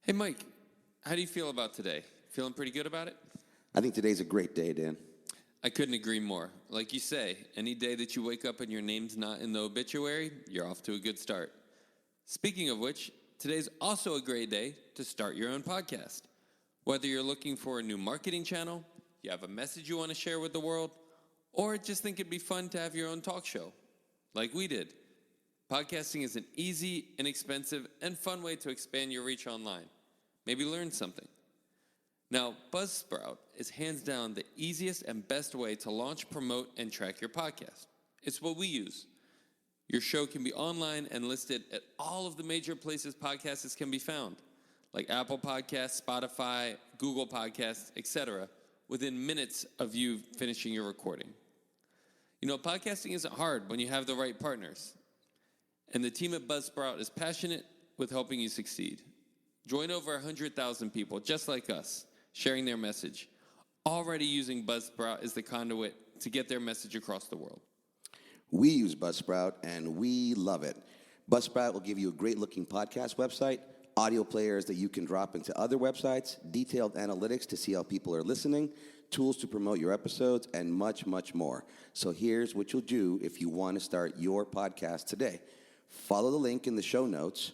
Hey, Mike, how do you feel about today? Feeling pretty good about it? I think today's a great day, Dan. I couldn't agree more. Like you say, any day that you wake up and your name's not in the obituary, you're off to a good start. Speaking of which, today's also a great day to start your own podcast. Whether you're looking for a new marketing channel, you have a message you want to share with the world, or just think it'd be fun to have your own talk show, like we did. Podcasting is an easy, inexpensive, and fun way to expand your reach online. Maybe learn something. Now, Buzzsprout is hands down the easiest and best way to launch, promote, and track your podcast. It's what we use. Your show can be online and listed at all of the major places podcasts can be found, like Apple Podcasts, Spotify, Google Podcasts, etc., within minutes of you finishing your recording. You know, podcasting isn't hard when you have the right partners. And the team at Buzzsprout is passionate with helping you succeed. Join over 100,000 people, just like us, sharing their message, already using Buzzsprout as the conduit to get their message across the world. We use Buzzsprout, and we love it. Buzzsprout will give you a great-looking podcast website, audio players that you can drop into other websites, detailed analytics to see how people are listening, tools to promote your episodes, and much, much more. So here's what you'll do if you want to start your podcast today. Follow the link in the show notes.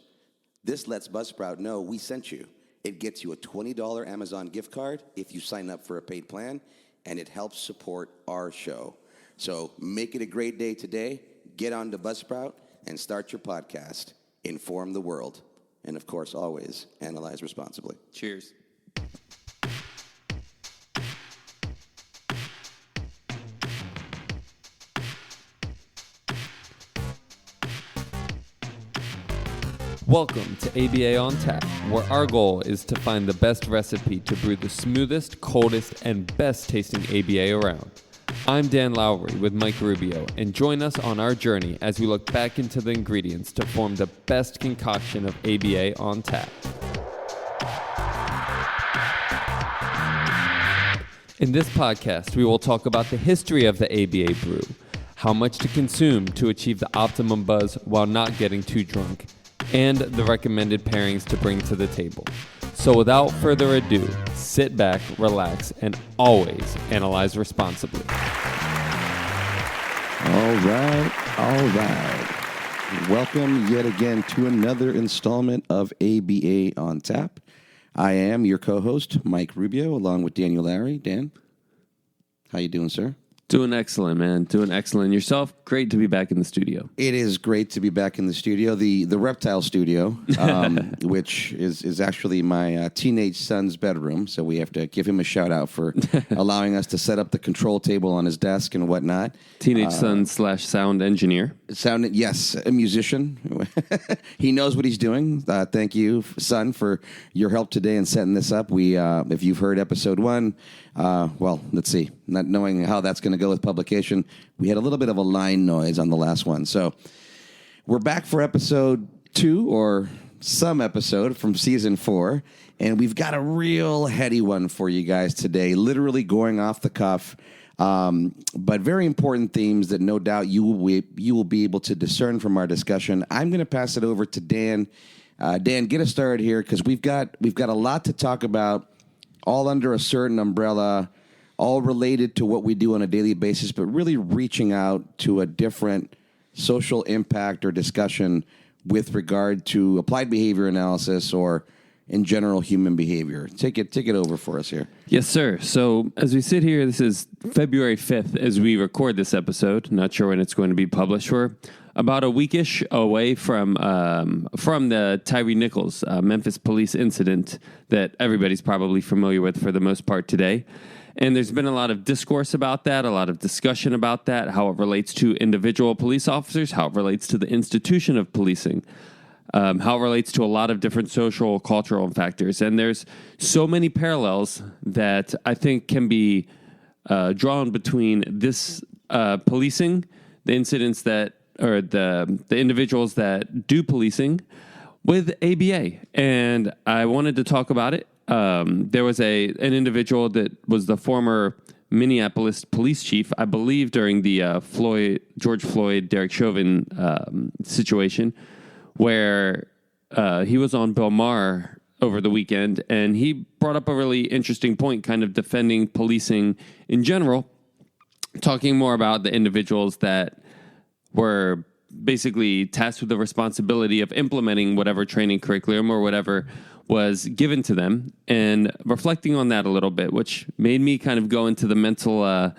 This lets Buzzsprout know we sent you. It gets you a $20 Amazon gift card if you sign up for a paid plan, and it helps support our show. So make it a great day today. Get on to Buzzsprout and start your podcast. Inform the world. And, of course, always analyze responsibly. Cheers. Welcome to ABA on Tap, where our goal is to find the best recipe to brew the smoothest, coldest, and best tasting ABA around. I'm Dan Lowry with Mike Rubio, and join us on our journey as we look back into the ingredients to form the best concoction of ABA on tap. In this podcast, we will talk about the history of the ABA brew, how much to consume to achieve the optimum buzz while not getting too drunk, and the recommended pairings to bring to the table. So without further ado, sit back, relax, and always analyze responsibly. All right. Welcome yet again to another installment of ABA on Tap. I am your co-host, Mike Rubio, along with Daniel Larry. Dan, how you doing, sir? Doing excellent, man. Doing excellent. Yourself? Great to be back in the studio. It is great to be back in the studio, the reptile studio, which is actually my teenage son's bedroom. So we have to give him a shout out for allowing us to set up the control table on his desk and whatnot. Teenage son / sound engineer. Yes, a musician. He knows what he's doing. Thank you, son, for your help today in setting this up. We, if you've heard episode 1, well, let's see. Not knowing how that's going to go with publication, we had a little bit of a line noise on the last one. So we're back for episode 2 or some episode from season 4, and we've got a real heady one for you guys today, literally going off the cuff, but very important themes that no doubt you will be able to discern from our discussion. I'm going to pass it over to Dan. Dan, get us started here because we've got a lot to talk about, all under a certain umbrella, all related to what we do on a daily basis, but really reaching out to a different social impact or discussion with regard to applied behavior analysis or, in general, human behavior. Take it over for us here. Yes, sir. So as we sit here, this is February 5th as we record this episode. Not sure when it's going to be published. We're about a weekish away from the Tyree Nichols Memphis police incident that everybody's probably familiar with for the most part today. And there's been a lot of discourse about that, a lot of discussion about that, how it relates to individual police officers, how it relates to the institution of policing, how it relates to a lot of different social, cultural factors. And there's so many parallels that I think can be drawn between this policing, the incidents that, or the individuals that do policing with ABA. And I wanted to talk about it. There was an individual that was the former Minneapolis police chief, I believe, during the George Floyd, Derek Chauvin situation, where he was on Bill Maher over the weekend, and he brought up a really interesting point, kind of defending policing in general, talking more about the individuals that were basically tasked with the responsibility of implementing whatever training curriculum or whatever was given to them, and reflecting on that a little bit, which made me kind of go into the mental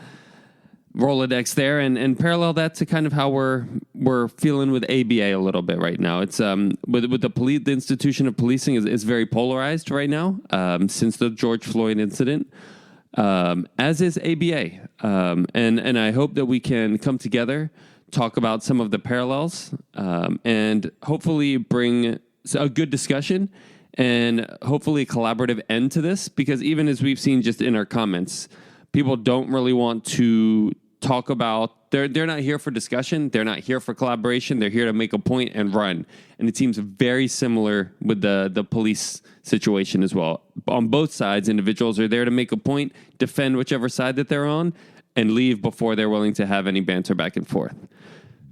Rolodex there and parallel that to kind of how we're feeling with ABA a little bit right now. It's with the institution of policing is very polarized right now since the George Floyd incident, as is ABA, and I hope that we can come together, talk about some of the parallels, and hopefully bring a good discussion and hopefully a collaborative end to this, because even as we've seen just in our comments, people don't really want to talk about, they're not here for discussion, they're not here for collaboration, they're here to make a point and run. And it seems very similar with the police situation as well. On both sides, individuals are there to make a point, defend whichever side that they're on, and leave before they're willing to have any banter back and forth.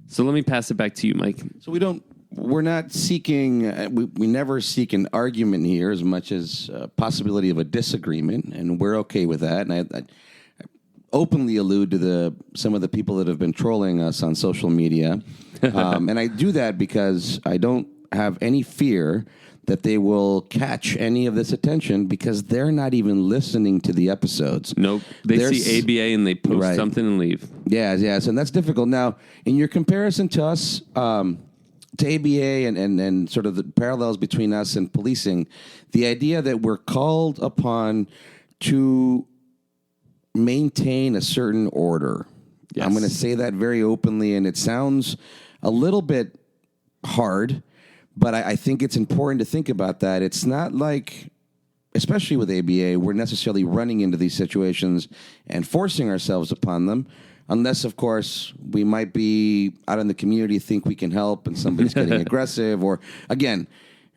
So let me pass it back to you, Mike. So we're not seeking, we never seek an argument here as much as a possibility of a disagreement, and we're okay with that. And I openly allude to some of the people that have been trolling us on social media. And I do that because I don't have any fear that they will catch any of this attention, because they're not even listening to the episodes. Nope. They see ABA and they post something and leave. Yes. And that's difficult. Now, in your comparison to us, to ABA and sort of the parallels between us and policing, the idea that we're called upon to maintain a certain order. Yes. I'm going to say that very openly, and it sounds a little bit hard, but I think it's important to think about that. It's not like, especially with ABA, we're necessarily running into these situations and forcing ourselves upon them, unless, of course, we might be out in the community, think we can help, and somebody's getting aggressive. Or, again,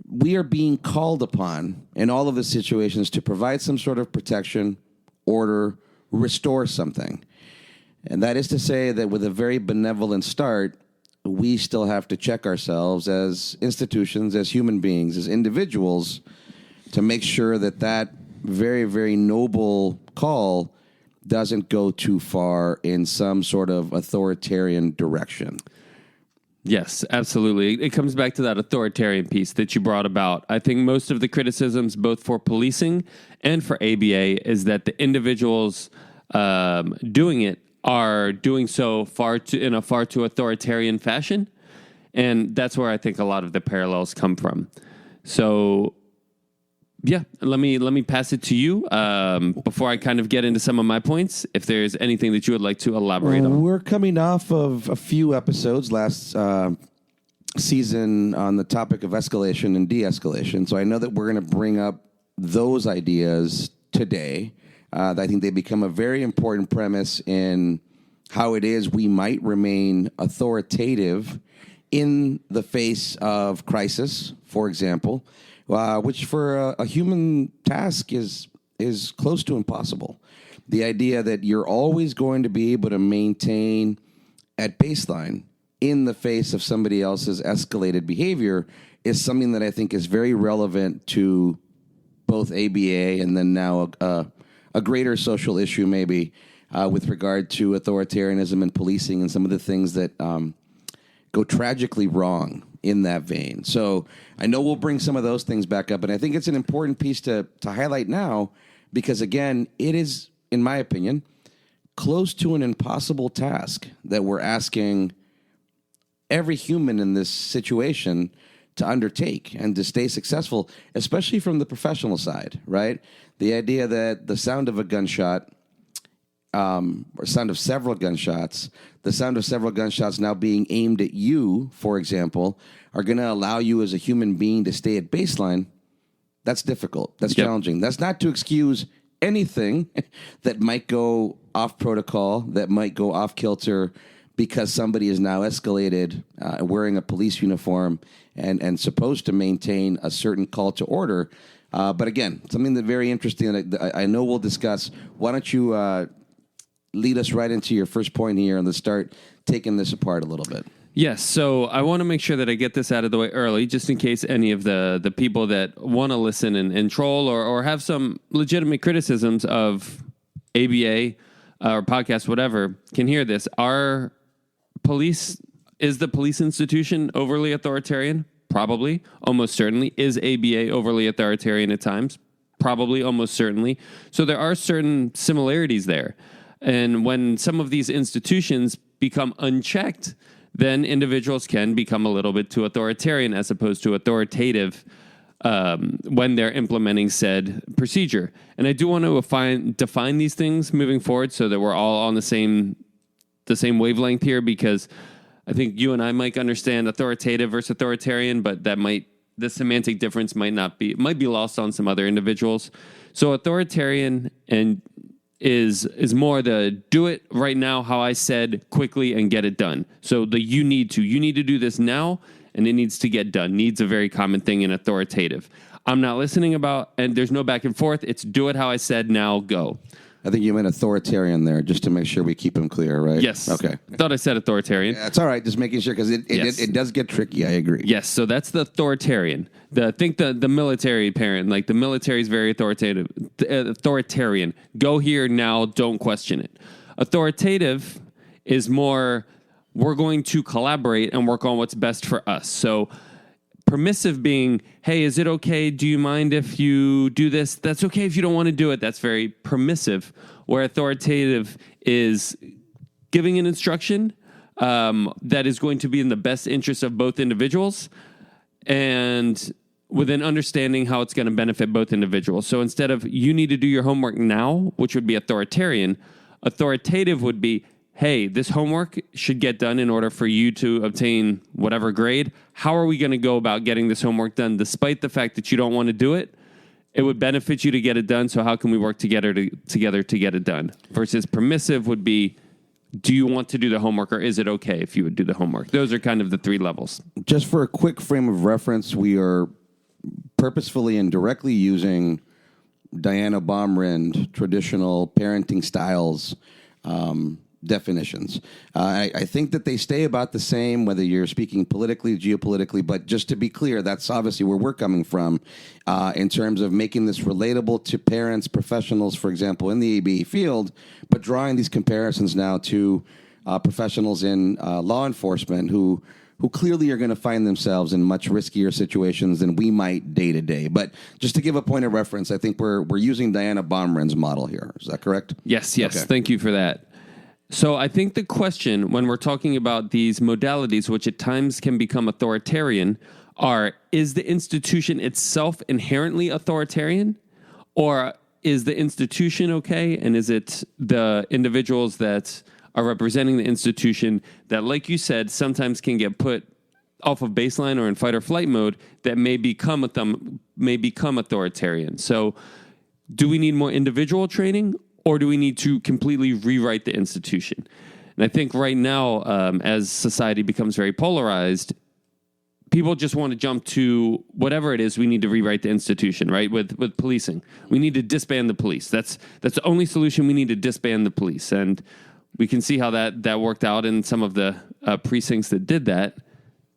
we are being called upon in all of the situations to provide some sort of protection, order, restore something. And that is to say that with a very benevolent start, we still have to check ourselves as institutions, as human beings, as individuals, to make sure that that very, very noble call doesn't go too far in some sort of authoritarian direction. Yes, absolutely. It comes back to that authoritarian piece that you brought about. I think most of the criticisms, both for policing and for ABA, is that the individuals doing it are doing so in a far too authoritarian fashion. And that's where I think a lot of the parallels come from. So, yeah, let me pass it to you before I kind of get into some of my points, if there's anything that you would like to elaborate on. We're coming off of a few episodes last season on the topic of escalation and de-escalation. So I know that we're going to bring up those ideas today. I think they become a very important premise in how it is we might remain authoritative in the face of crisis, for example, which for a human task is close to impossible. The idea that you're always going to be able to maintain at baseline in the face of somebody else's escalated behavior is something that I think is very relevant to both ABA and then now a greater social issue maybe with regard to authoritarianism and policing and some of the things that go tragically wrong in that vein. So I know we'll bring some of those things back up, and I think it's an important piece to highlight now because, again, it is, in my opinion, close to an impossible task that we're asking every human in this situation to undertake and to stay successful, especially from the professional side, right? The idea that the sound of a gunshot, or sound of several gunshots, the sound of several gunshots now being aimed at you, for example, are going to allow you as a human being to stay at baseline. That's difficult. That's challenging. That's not to excuse anything that might go off protocol, that might go off kilter because somebody is now escalated wearing a police uniform and supposed to maintain a certain call to order. But again, something that's very interesting that I know we'll discuss. Why don't you lead us right into your first point here and let's start taking this apart a little bit. Yes, so I want to make sure that I get this out of the way early, just in case any of the people that want to listen and troll or have some legitimate criticisms of ABA or podcast, whatever, can hear this. Is the police institution overly authoritarian? Probably, almost certainly. Is ABA overly authoritarian at times? Probably, almost certainly. So there are certain similarities there. And when some of these institutions become unchecked, then individuals can become a little bit too authoritarian as opposed to authoritative when they're implementing said procedure. And I do want to define these things moving forward so that we're all on the same wavelength here, because I think you and I might understand authoritative versus authoritarian, but the semantic difference might be lost on some other individuals. So authoritarian is more the do it right now, how I said, quickly and get it done. So you need to do this now and it needs to get done. Needs a very common thing in authoritative. I'm not listening about, and there's no back and forth. It's do it how I said, now go. I think you meant authoritarian there, just to make sure we keep them clear, right? Yes. Okay. I thought I said authoritarian. Yeah, it's all right. Just making sure, because it does get tricky. I agree. Yes. So that's the authoritarian. The military parent, like the military is very authoritative. Authoritarian. Go here now. Don't question it. Authoritative is more, we're going to collaborate and work on what's best for us. So permissive being, hey, is it okay? Do you mind if you do this? That's okay if you don't want to do it. That's very permissive. Where authoritative is giving an instruction that is going to be in the best interest of both individuals and with an understanding how it's going to benefit both individuals. So instead of you need to do your homework now, which would be authoritarian, authoritative would be, hey, this homework should get done in order for you to obtain whatever grade. How are we going to go about getting this homework done despite the fact that you don't want to do it? It would benefit you to get it done, so how can we work together to get it done? Versus permissive would be, do you want to do the homework, or is it okay if you would do the homework? Those are kind of the three levels. Just for a quick frame of reference, we are purposefully and directly using Diana Baumrind traditional parenting styles definitions. I think that they stay about the same, whether you're speaking politically, geopolitically, but just to be clear, that's obviously where we're coming from in terms of making this relatable to parents, professionals, for example, in the ABA field, but drawing these comparisons now to professionals in law enforcement who clearly are going to find themselves in much riskier situations than we might day to day. But just to give a point of reference, I think we're using Diana Baumrind's model here. Is that correct? Yes. Okay. Thank you for that. So I think the question when we're talking about these modalities, which at times can become authoritarian, is the institution itself inherently authoritarian? Or is the institution okay? And is it the individuals that are representing the institution that, like you said, sometimes can get put off of baseline or in fight or flight mode that may become authoritarian? So do we need more individual training? Or do we need to completely rewrite the institution? And I think right now, as society becomes very polarized, people just want to jump to whatever it is. We need to rewrite the institution, right? With policing, we need to disband the police. That's the only solution. We need to disband the police, and we can see how that worked out in some of the precincts that did that.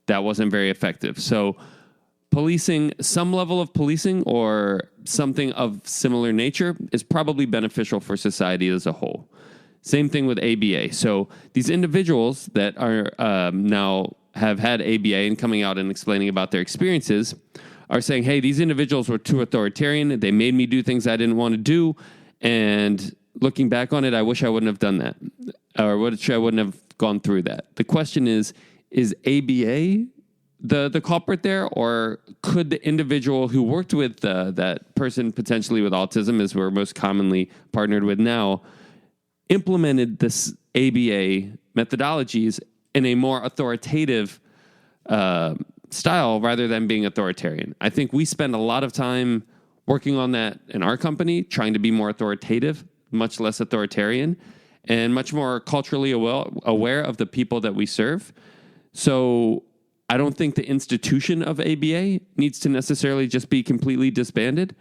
That wasn't very effective. So policing, some level of policing or something of similar nature is probably beneficial for society as a whole. Same thing with ABA. So these individuals that are now have had ABA and coming out and explaining about their experiences are saying, hey, these individuals were too authoritarian. They made me do things I didn't want to do. And looking back on it, I wish I wouldn't have done that, or wish I wouldn't have gone through that. The question is ABA the culprit there, or could the individual who worked with that person potentially with autism, as we're most commonly partnered with now, implemented this ABA methodologies in a more authoritative style rather than being authoritarian? I think we spend a lot of time working on that in our company, trying to be more authoritative, much less authoritarian, and much more culturally aware of the people that we serve. So I don't think the institution of ABA needs to necessarily just be completely disbanded,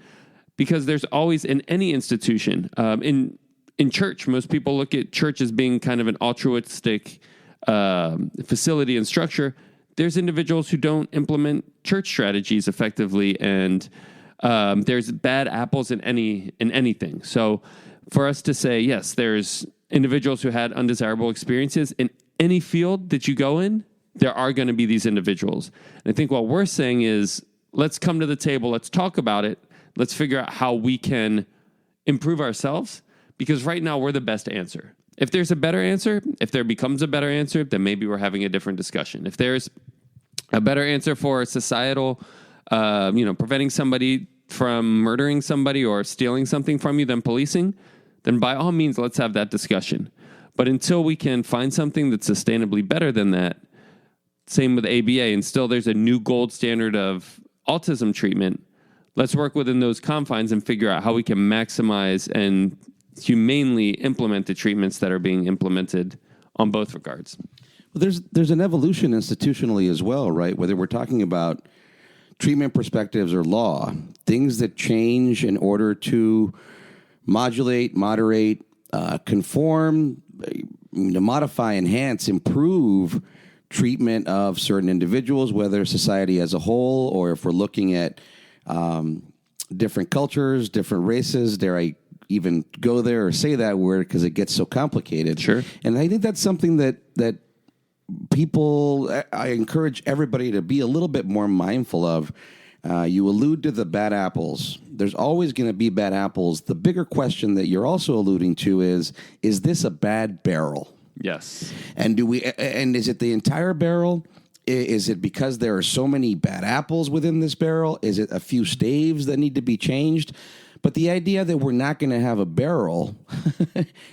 because there's always, in any institution, in church, most people look at church as being kind of an altruistic facility and structure, there's individuals who don't implement church strategies effectively, and there's bad apples in anything. So for us to say, yes, there's individuals who had undesirable experiences in any field that you go in, there are going to be these individuals. And I think what we're saying is, let's come to the table, let's talk about it, let's figure out how we can improve ourselves, because right now we're the best answer. If there's a better answer, if there becomes a better answer, then maybe we're having a different discussion. If there's a better answer for societal, preventing somebody from murdering somebody or stealing something from you than policing, then by all means, let's have that discussion. But until we can find something that's sustainably better than that, same with ABA, and still there's a new gold standard of autism treatment, let's work within those confines and figure out how we can maximize and humanely implement the treatments that are being implemented on both regards. Well, there's an evolution institutionally as well, right? Whether we're talking about treatment perspectives or law, things that change in order to modulate, moderate, conform, modify, enhance, improve treatment of certain individuals, whether society as a whole, or if we're looking at different cultures, different races. Dare I even go there or say that word, because it gets so complicated. Sure. And I think that's something that people, I encourage everybody to be a little bit more mindful of. You allude to the bad apples. There's always going to be bad apples. The bigger question that you're also alluding to is this a bad barrel? Yes. And is it the entire barrel? Is it because there are so many bad apples within this barrel? Is it a few staves that need to be changed? But the idea that we're not going to have a barrel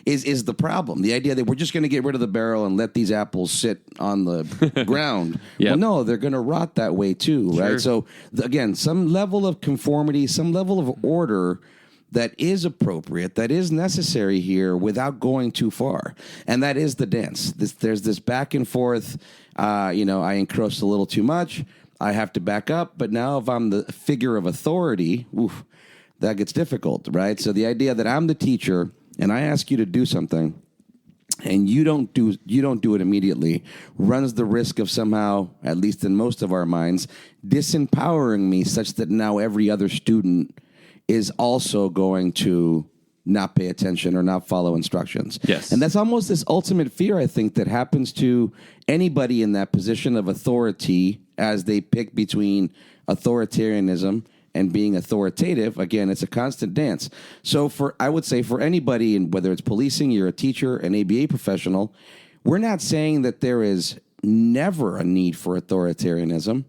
is the problem. The idea that we're just going to get rid of the barrel and let these apples sit on the ground. Yep. Well, no, they're going to rot that way too, right? Sure. So, again, some level of conformity, some level of order that is appropriate, that is necessary here without going too far. And that is the dance. There's this back and forth, I encroached a little too much, I have to back up, but now if I'm the figure of authority, that gets difficult, right? So the idea that I'm the teacher and I ask you to do something and you don't do it immediately runs the risk of somehow, at least in most of our minds, disempowering me such that now every other student is also going to not pay attention or not follow instructions. Yes. And that's almost this ultimate fear, I think, that happens to anybody in that position of authority as they pick between authoritarianism and being authoritative. Again, it's a constant dance. So I would say for anybody, and whether it's policing, you're a teacher, an ABA professional, we're not saying that there is never a need for authoritarianism.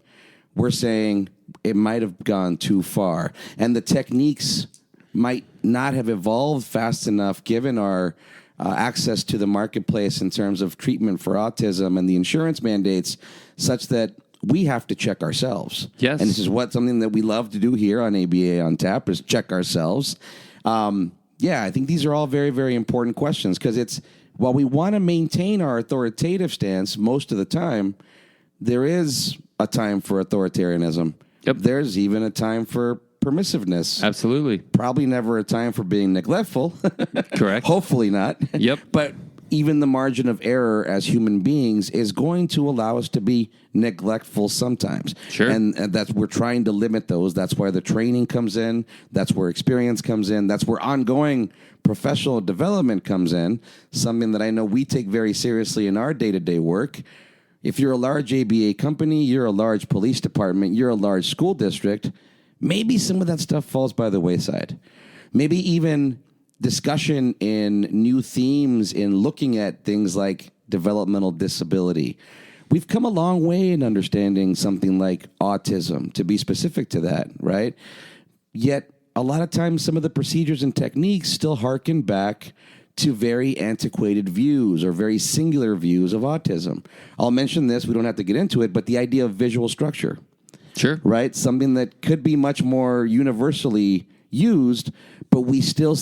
We're saying it might have gone too far. And the techniques might not have evolved fast enough given our access to the marketplace in terms of treatment for autism and the insurance mandates, such that we have to check ourselves. Yes. And this is something that we love to do here on ABA on Tap, is check ourselves. I think these are all very, very important questions, because while we want to maintain our authoritative stance most of the time, there is a time for authoritarianism. Yep. There's even a time for permissiveness. Absolutely. Probably never a time for being neglectful. Correct. Hopefully not. Yep. But even the margin of error as human beings is going to allow us to be neglectful sometimes. Sure. And we're trying to limit those. That's where the training comes in. That's where experience comes in. That's where ongoing professional development comes in, something that I know we take very seriously in our day-to-day work. If you're a large ABA company, you're a large police department, you're a large school district, maybe some of that stuff falls by the wayside. Maybe even discussion in new themes in looking at things like developmental disability. We've come a long way in understanding something like autism, to be specific to that, right? Yet, a lot of times, some of the procedures and techniques still harken back to very antiquated views or very singular views of autism. I'll mention this, we don't have to get into it, but the idea of visual structure. Sure. Right? Something that could be much more universally used, but we still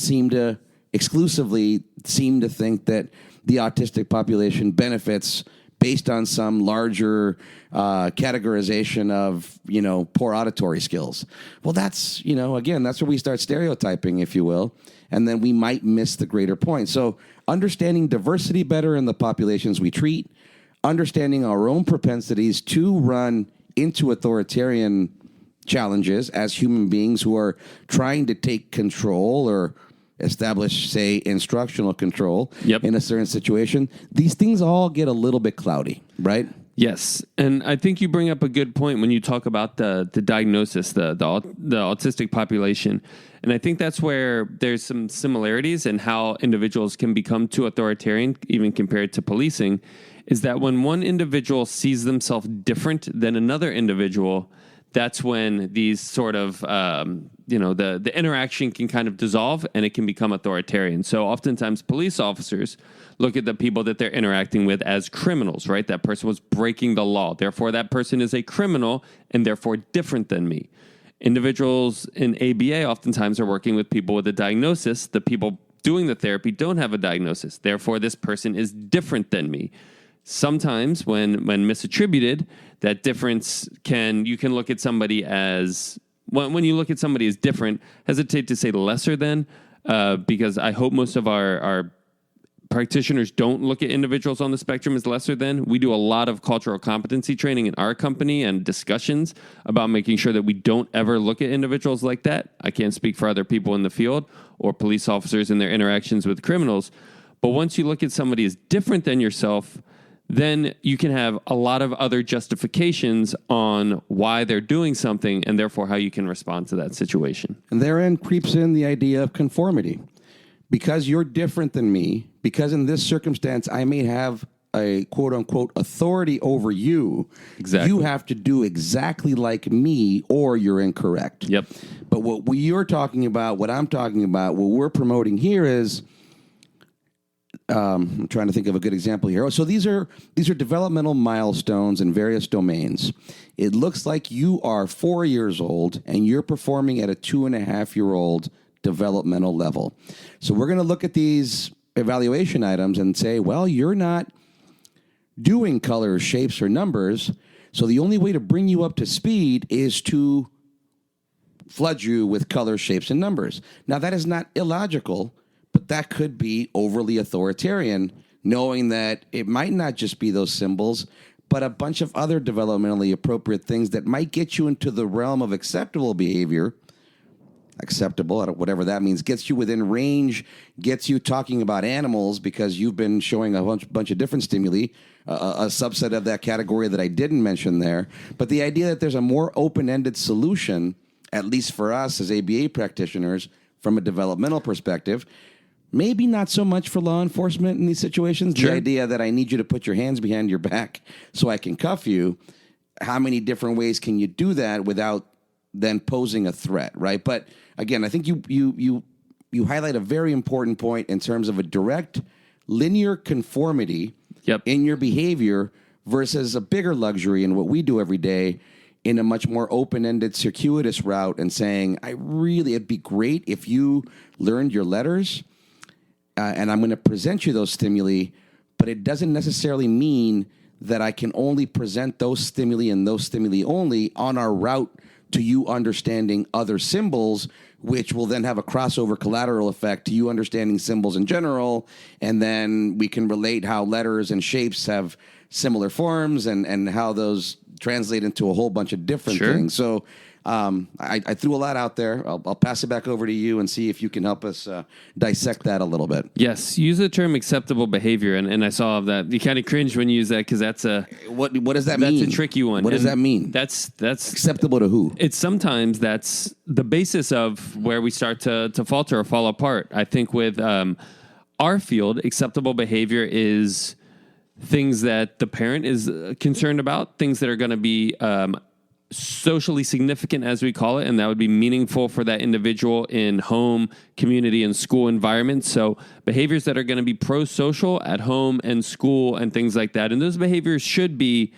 exclusively seem to think that the autistic population benefits based on some larger categorization of, poor auditory skills. Well, that's, again, that's where we start stereotyping, if you will, and then we might miss the greater point. So understanding diversity better in the populations we treat, understanding our own propensities to run into authoritarian challenges as human beings who are trying to take control or establish, say, instructional control in a certain situation. These things all get a little bit cloudy, right? Yes, and I think you bring up a good point when you talk about the diagnosis, the autistic population, and I think that's where there's some similarities in how individuals can become too authoritarian, even compared to policing, is that when one individual sees themselves different than another individual, that's when these sort of, the interaction can kind of dissolve and it can become authoritarian. So oftentimes police officers look at the people that they're interacting with as criminals, right? That person was breaking the law. Therefore, that person is a criminal and therefore different than me. Individuals in ABA oftentimes are working with people with a diagnosis. The people doing the therapy don't have a diagnosis. Therefore, this person is different than me. Sometimes when misattributed, that difference you can look at somebody as, when you look at somebody as different, hesitate to say lesser than, because I hope most of our practitioners don't look at individuals on the spectrum as lesser than. We do a lot of cultural competency training in our company and discussions about making sure that we don't ever look at individuals like that. I can't speak for other people in the field or police officers in their interactions with criminals. But once you look at somebody as different than yourself, then you can have a lot of other justifications on why they're doing something and therefore how you can respond to that situation. And therein creeps in the idea of conformity. Because you're different than me, because in this circumstance I may have a quote-unquote authority over you, you have to do exactly like me or you're incorrect. Yep. But what you're talking about, what I'm talking about, what we're promoting here is, I'm trying to think of a good example here. So these are developmental milestones in various domains. It looks like you are 4 years old and you're performing at a 2.5-year-old developmental level. So we're going to look at these evaluation items and say, well, you're not doing colors, shapes, or numbers. So the only way to bring you up to speed is to flood you with colors, shapes, and numbers. Now, that is not illogical, but that could be overly authoritarian, knowing that it might not just be those symbols, but a bunch of other developmentally appropriate things that might get you into the realm of acceptable behavior. Acceptable, whatever that means, gets you within range, gets you talking about animals because you've been showing a bunch of different stimuli, a subset of that category that I didn't mention there. But the idea that there's a more open-ended solution, at least for us as ABA practitioners, from a developmental perspective, maybe not so much for law enforcement in these situations. Sure. The idea that I need you to put your hands behind your back so I can cuff you, how many different ways can you do that without then posing a threat, right? But again, I think you highlight a very important point in terms of a direct linear conformity in your behavior versus a bigger luxury in what we do every day in a much more open-ended, circuitous route and saying, it'd be great if you learned your letters and I'm going to present you those stimuli, but it doesn't necessarily mean that I can only present those stimuli and those stimuli only on our route to you understanding other symbols, which will then have a crossover collateral effect to you understanding symbols in general, and then we can relate how letters and shapes have similar forms and how those translate into a whole bunch of different things. So I threw a lot out there. I'll pass it back over to you and see if you can help us dissect that a little bit. Yes, use the term acceptable behavior, and I saw that you kind of cringe when you use that because that's what does that mean? That's a tricky one. What does that mean? That's acceptable to who? It's sometimes that's the basis of where we start to falter or fall apart. I think with our field, acceptable behavior is things that the parent is concerned about, things that are going to be socially significant, as we call it, and that would be meaningful for that individual in home, community, and school environments. So behaviors that are going to be pro-social at home and school and things like that. And those behaviors should be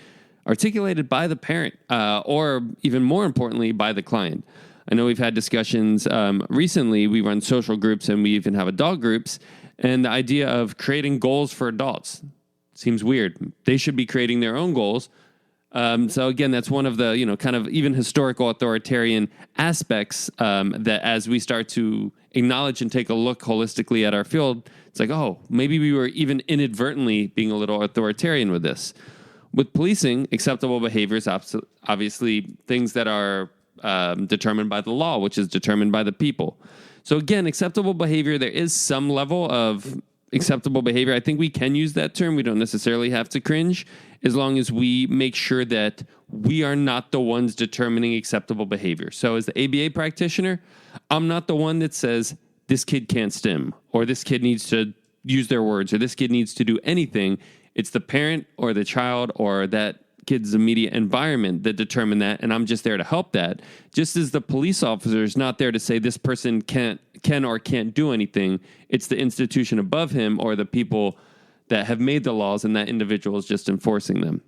articulated by the parent or even more importantly, by the client. I know we've had discussions recently. We run social groups and we even have adult groups. And the idea of creating goals for adults seems weird. They should be creating their own goals. So again, that's one of the, kind of even historical authoritarian aspects that as we start to acknowledge and take a look holistically at our field, it's like, oh, maybe we were even inadvertently being a little authoritarian with this. With policing, acceptable behavior is obviously things that are determined by the law, which is determined by the people. So again, acceptable behavior, there is some level of acceptable behavior. I think we can use that term. We don't necessarily have to cringe, as long as we make sure that we are not the ones determining acceptable behavior. So as the ABA practitioner, I'm not the one that says this kid can't stim, or this kid needs to use their words, or this kid needs to do anything. It's the parent or the child or that kid's immediate environment that determine that, and I'm just there to help that. Just as the police officer is not there to say this person can or can't do anything, it's the institution above him or the people that have made the laws, and that individual is just enforcing them.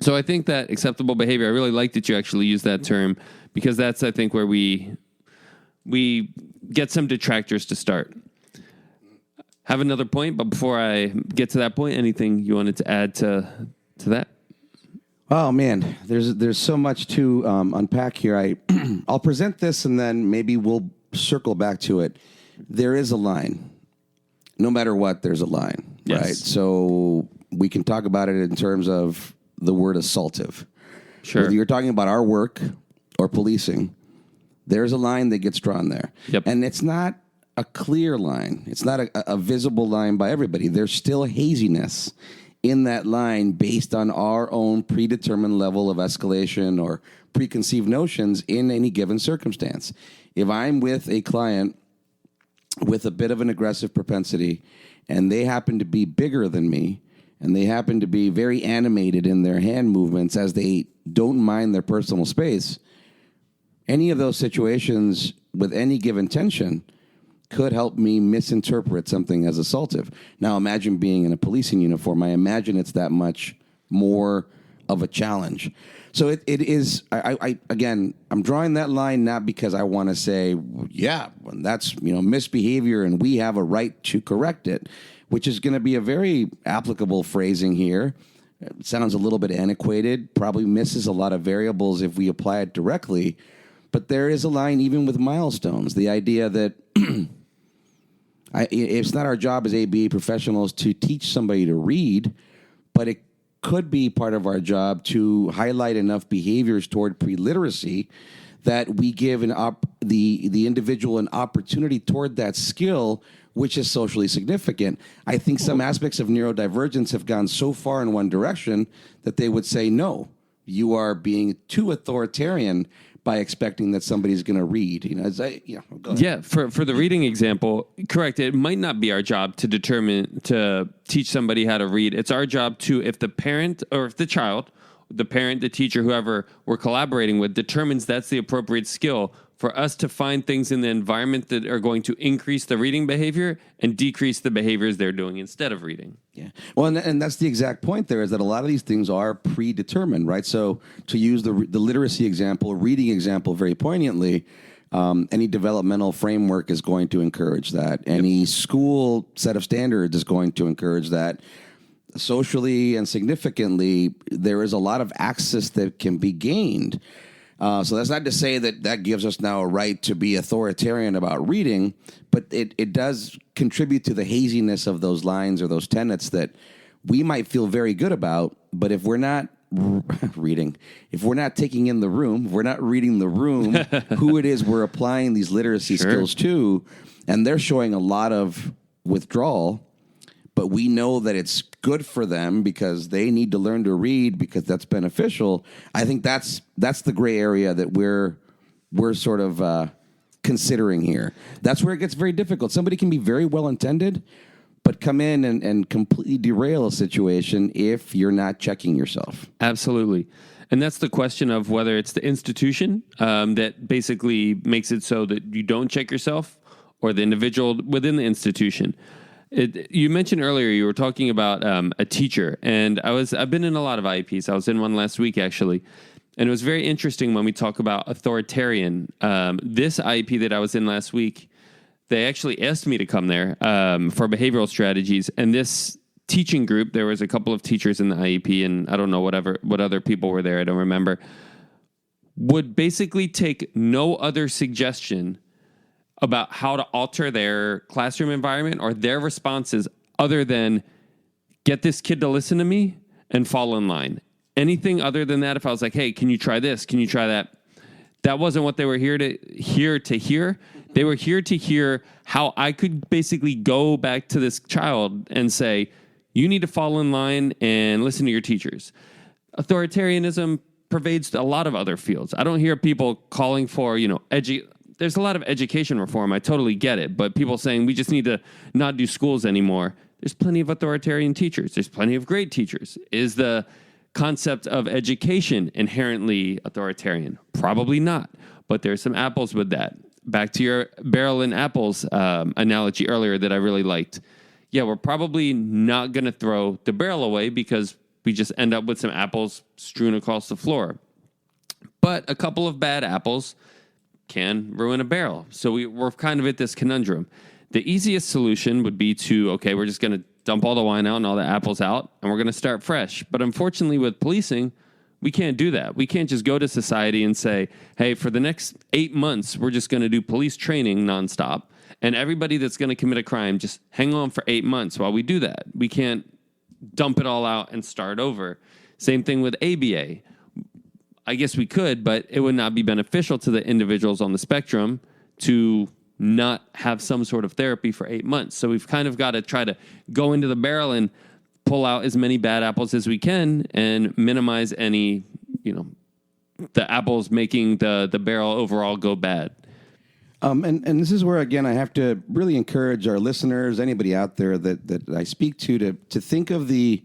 So I think that acceptable behavior, I really like that you actually use that term, because that's, I think, where we get some detractors to start. Have another point, but before I get to that point, anything you wanted to add to that? Oh man, there's so much to unpack here. I'll present this and then maybe we'll circle back to it. There is a line. No matter what, there's a line, yes. Right? So we can talk about it in terms of the word assaultive. Sure. Whether you're talking about our work or policing, there's a line that gets drawn there. Yep. And it's not a clear line. It's not a visible line by everybody. There's still haziness in that line based on our own predetermined level of escalation or preconceived notions in any given circumstance. If I'm with a client with a bit of an aggressive propensity and they happen to be bigger than me and they happen to be very animated in their hand movements as they don't mind their personal space, any of those situations with any given tension could help me misinterpret something as assaultive. Now, imagine being in a policing uniform. I imagine it's that much more of a challenge. So it is, again, I'm drawing that line not because I want to say, yeah, that's, misbehavior and we have a right to correct it, which is going to be a very applicable phrasing here. It sounds a little bit antiquated, probably misses a lot of variables if we apply it directly. But there is a line even with milestones, the idea that it's not our job as ABA professionals to teach somebody to read, but it could be part of our job to highlight enough behaviors toward pre-literacy that we give the individual an opportunity toward that skill, which is socially significant. I think some aspects of neurodivergence have gone so far in one direction that they would say, no, you are being too authoritarian by expecting that somebody's going to read. Go ahead. Yeah, for the reading example, correct. It might not be our job to teach somebody how to read. It's our job to, if the parent or if the child, the parent, the teacher, whoever we're collaborating with, determines that's the appropriate skill, for us to find things in the environment that are going to increase the reading behavior and decrease the behaviors they're doing instead of reading. Yeah. Well, and that's the exact point there, is that a lot of these things are predetermined, right? So to use the literacy example, reading example very poignantly, any developmental framework is going to encourage that. Any school set of standards is going to encourage that. Socially and significantly, there is a lot of access that can be gained. So that's not to say that gives us now a right to be authoritarian about reading, but it does contribute to the haziness of those lines or those tenets that we might feel very good about, but if we're not reading, if we're not taking in the room, if we're not reading the room, who it is we're applying these literacy skills to, and they're showing a lot of withdrawal, but we know that it's good for them because they need to learn to read because that's beneficial. I think that's the gray area that we're sort of considering here. That's where it gets very difficult. Somebody can be very well intended, but come in and completely derail a situation if you're not checking yourself. Absolutely. And that's the question of whether it's the institution that basically makes it so that you don't check yourself, or the individual within the institution. You mentioned earlier you were talking about a teacher, and I've been in a lot of IEPs. I was in one last week, actually, and it was very interesting when we talk about authoritarian. This IEP that I was in last week, they actually asked me to come there for behavioral strategies, and this teaching group, there was a couple of teachers in the IEP, and I don't know what other people were there, I don't remember, would basically take no other suggestion about how to alter their classroom environment or their responses other than get this kid to listen to me and fall in line. Anything other than that, if I was like, hey, can you try this? Can you try that? That wasn't what they were here to hear. They were here to hear how I could basically go back to this child and say, you need to fall in line and listen to your teachers. Authoritarianism pervades a lot of other fields. I don't hear people calling for, there's a lot of education reform. I totally get it. But people saying we just need to not do schools anymore. There's plenty of authoritarian teachers. There's plenty of great teachers. Is the concept of education inherently authoritarian? Probably not. But there's some apples with that. Back to your barrel and apples analogy earlier that I really liked. Yeah, we're probably not going to throw the barrel away because we just end up with some apples strewn across the floor. But a couple of bad apples can ruin a barrel. So we're kind of at this conundrum. The easiest solution would be we're just going to dump all the wine out and all the apples out, and we're going to start fresh. But unfortunately, with policing, we can't do that. We can't just go to society and say, hey, for the next 8 months, we're just going to do police training nonstop. And everybody that's going to commit a crime, just hang on for 8 months while we do that. We can't dump it all out and start over. Same thing with ABA. I guess we could, but it would not be beneficial to the individuals on the spectrum to not have some sort of therapy for 8 months. So we've kind of got to try to go into the barrel and pull out as many bad apples as we can and minimize any, the apples making the barrel overall go bad. And this is where, again, I have to really encourage our listeners, anybody out there that I speak to think of the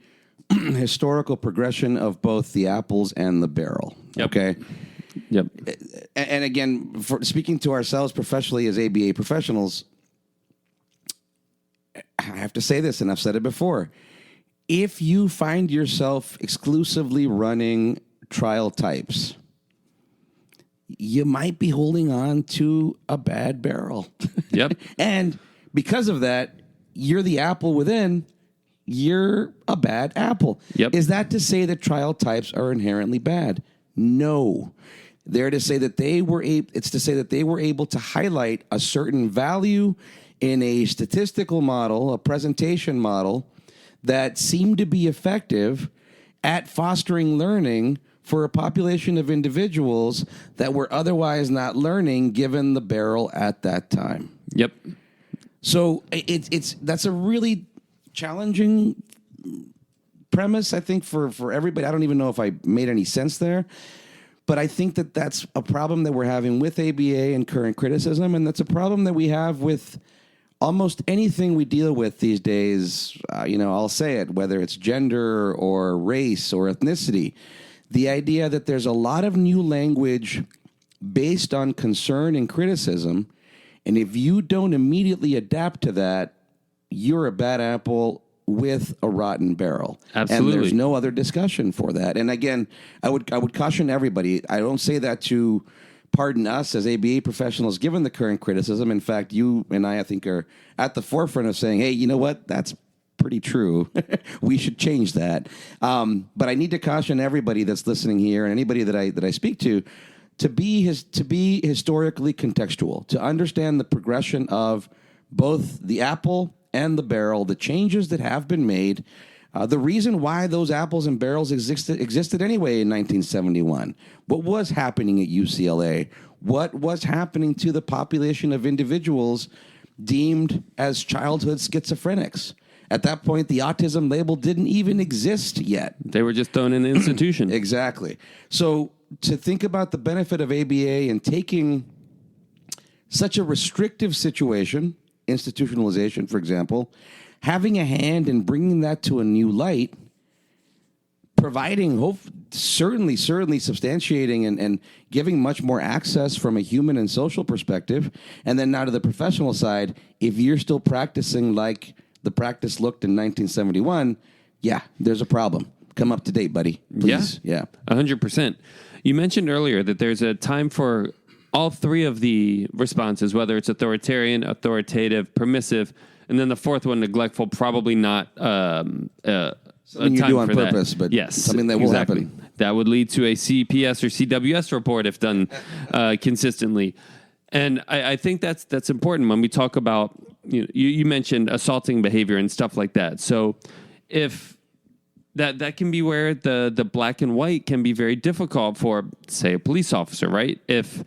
historical progression of both the apples and the barrel. Yep. Okay? Yep. And again, for speaking to ourselves professionally as ABA professionals, I have to say this, and I've said it before. If you find yourself exclusively running trial types, you might be holding on to a bad barrel. Yep. And because of that, you're the apple within, you're a bad apple. Yep. Is that to say that trial types are inherently bad? No. They're to say that it's to say that they were able to highlight a certain value in a statistical model, a presentation model that seemed to be effective at fostering learning for a population of individuals that were otherwise not learning given the barrel at that time. Yep. So that's a really challenging premise, I think, for everybody. I don't even know if I made any sense there, but I think that that's a problem that we're having with ABA and current criticism, and that's a problem that we have with almost anything we deal with these days. I'll say it, whether it's gender or race or ethnicity. The idea that there's a lot of new language based on concern and criticism, and if you don't immediately adapt to that, you're a bad apple with a rotten barrel. Absolutely. And there's no other discussion for that. And again, I would caution everybody. I don't say that to pardon us as ABA professionals, given the current criticism. In fact, you and I think, are at the forefront of saying, hey, you know what? That's pretty true. We should change that. But I need to caution everybody that's listening here and anybody that I speak to be historically contextual, to understand the progression of both the apple and the barrel, the changes that have been made, the reason why those apples and barrels existed anyway in 1971, what was happening at UCLA, what was happening to the population of individuals deemed as childhood schizophrenics. At that point, the autism label didn't even exist yet. They were just thrown in the institution. Exactly. So to think about the benefit of ABA and taking such a restrictive situation, institutionalization, for example, having a hand in bringing that to a new light, providing certainly substantiating and giving much more access from a human and social perspective, and then now to the professional side, if you're still practicing like the practice looked in 1971, yeah, there's a problem. Come up to date, buddy. Please. Yeah. 100%. You mentioned earlier that there's a time for all three of the responses, whether it's authoritarian, authoritative, permissive, and then the fourth one, neglectful, probably not something you do on purpose, that. but yes, something that will happen. That would lead to a CPS or CWS report if done consistently. And I think that's important when we talk about, you mentioned assaulting behavior and stuff like that. So if that can be where the black and white can be very difficult for, say, a police officer, right? If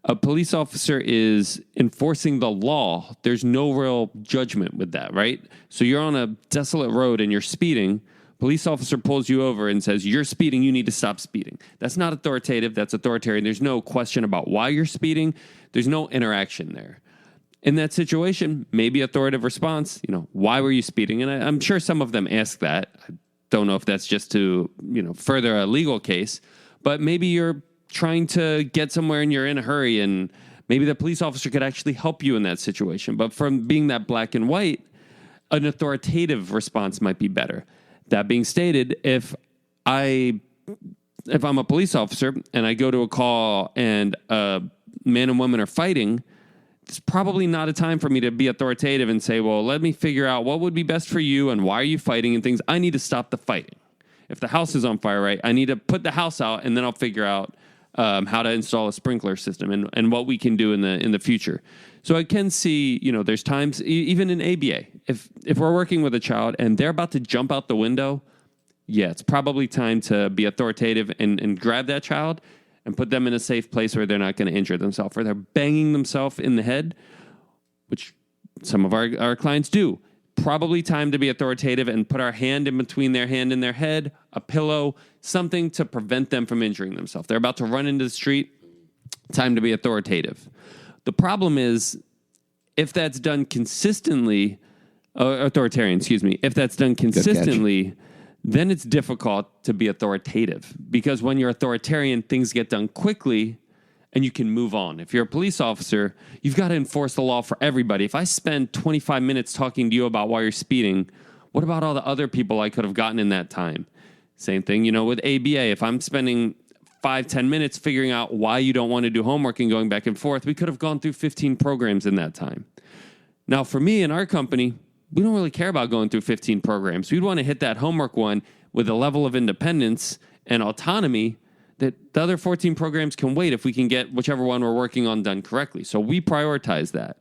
a police officer is enforcing the law, there's no real judgment with that, right? So you're on a desolate road and you're speeding. Police officer pulls you over and says, you're speeding, you need to stop speeding. That's not authoritative, that's authoritarian. There's no question about why you're speeding. There's no interaction there. In that situation, maybe authoritative response, why were you speeding? And I'm sure some of them ask that. I don't know if that's just to, further a legal case, but maybe you're trying to get somewhere and you're in a hurry, and maybe the police officer could actually help you in that situation. But from being that black and white, an authoritative response might be better. That being stated, if I'm a police officer and I go to a call and a man and woman are fighting, it's probably not a time for me to be authoritative and say, well, let me figure out what would be best for you and why are you fighting and things. I need to stop the fighting. If the house is on fire, right, I need to put the house out, and then I'll figure out how to install a sprinkler system and what we can do in the future. So I can see, there's times, even in ABA, if we're working with a child and they're about to jump out the window, yeah, it's probably time to be authoritative and grab that child and put them in a safe place where they're not going to injure themselves, or they're banging themselves in the head, which some of our clients do. Probably time to be authoritative and put our hand in between their hand and their head, a pillow, something to prevent them from injuring themselves. They're about to run into the street, time to be authoritative. The problem is, if that's done consistently, authoritarian, if that's done consistently, then it's difficult to be authoritative, because when you're authoritarian, things get done quickly and you can move on. If you're a police officer, you've got to enforce the law for everybody. If I spend 25 minutes talking to you about why you're speeding, what about all the other people I could have gotten in that time? Same thing, with ABA. If I'm spending 5-10 minutes figuring out why you don't want to do homework and going back and forth, we could have gone through 15 programs in that time. Now, for me and our company, we don't really care about going through 15 programs. We'd want to hit that homework one with a level of independence and autonomy that the other 14 programs can wait if we can get whichever one we're working on done correctly. So we prioritize that.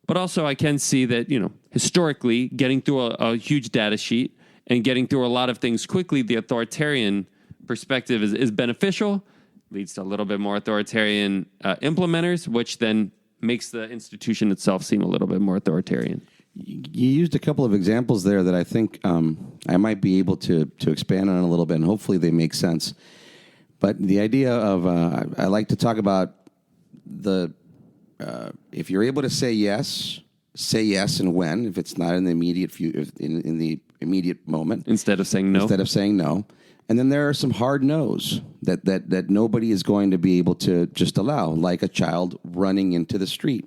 But also I can see that, historically, getting through a huge data sheet and getting through a lot of things quickly, the authoritarian perspective is beneficial, leads to a little bit more authoritarian implementers, which then makes the institution itself seem a little bit more authoritarian. You used a couple of examples there that I think I might be able to expand on a little bit, and hopefully they make sense. But the idea of, I like to talk about if you're able to say yes and when, if it's not in the immediate in the immediate moment. Instead of saying no. And then there are some hard no's that nobody is going to be able to just allow, like a child running into the street.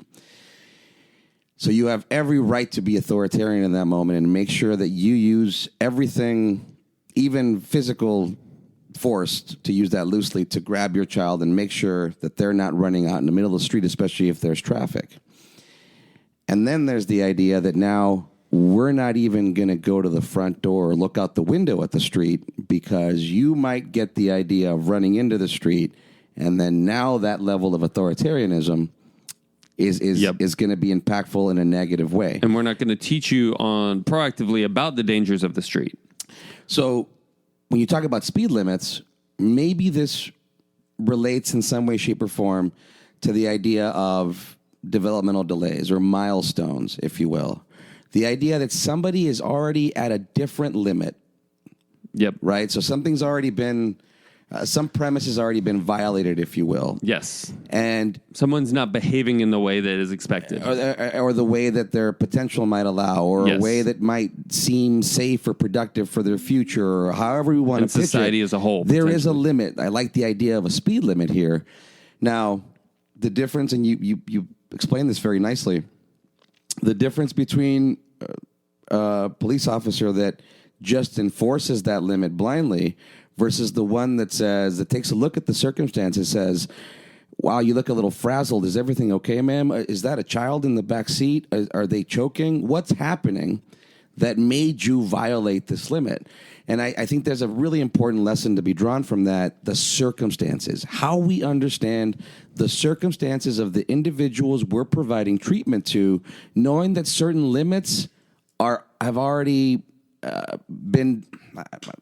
So you have every right to be authoritarian in that moment and make sure that you use everything, even physical force, to use that loosely, to grab your child and make sure that they're not running out in the middle of the street, especially if there's traffic. And then there's the idea that now we're not even going to go to the front door or look out the window at the street because you might get the idea of running into the street, and then now that level of authoritarianism is going to be impactful in a negative way. And we're not going to teach you proactively about the dangers of the street. So when you talk about speed limits, maybe this relates in some way, shape, or form to the idea of developmental delays or milestones, if you will. The idea that somebody is already at a different limit. Yep. Right? So something's already been, some premise has already been violated, if you will. Yes. And someone's not behaving in the way that is expected. Or the way that their potential might allow, or a way that might seem safe or productive for their future, or however we want to pitch it. Society as a whole. There is a limit. I like the idea of a speed limit here. Now, the difference, and you explained this very nicely, the difference between a police officer that just enforces that limit blindly versus the one that takes a look at the circumstances, says, wow, you look a little frazzled. Is everything okay, ma'am? Is that a child in the back seat? Are they choking? What's happening that made you violate this limit? And I think there's a really important lesson to be drawn from that, the circumstances, how we understand the circumstances of the individuals we're providing treatment to, knowing that certain limits have already been,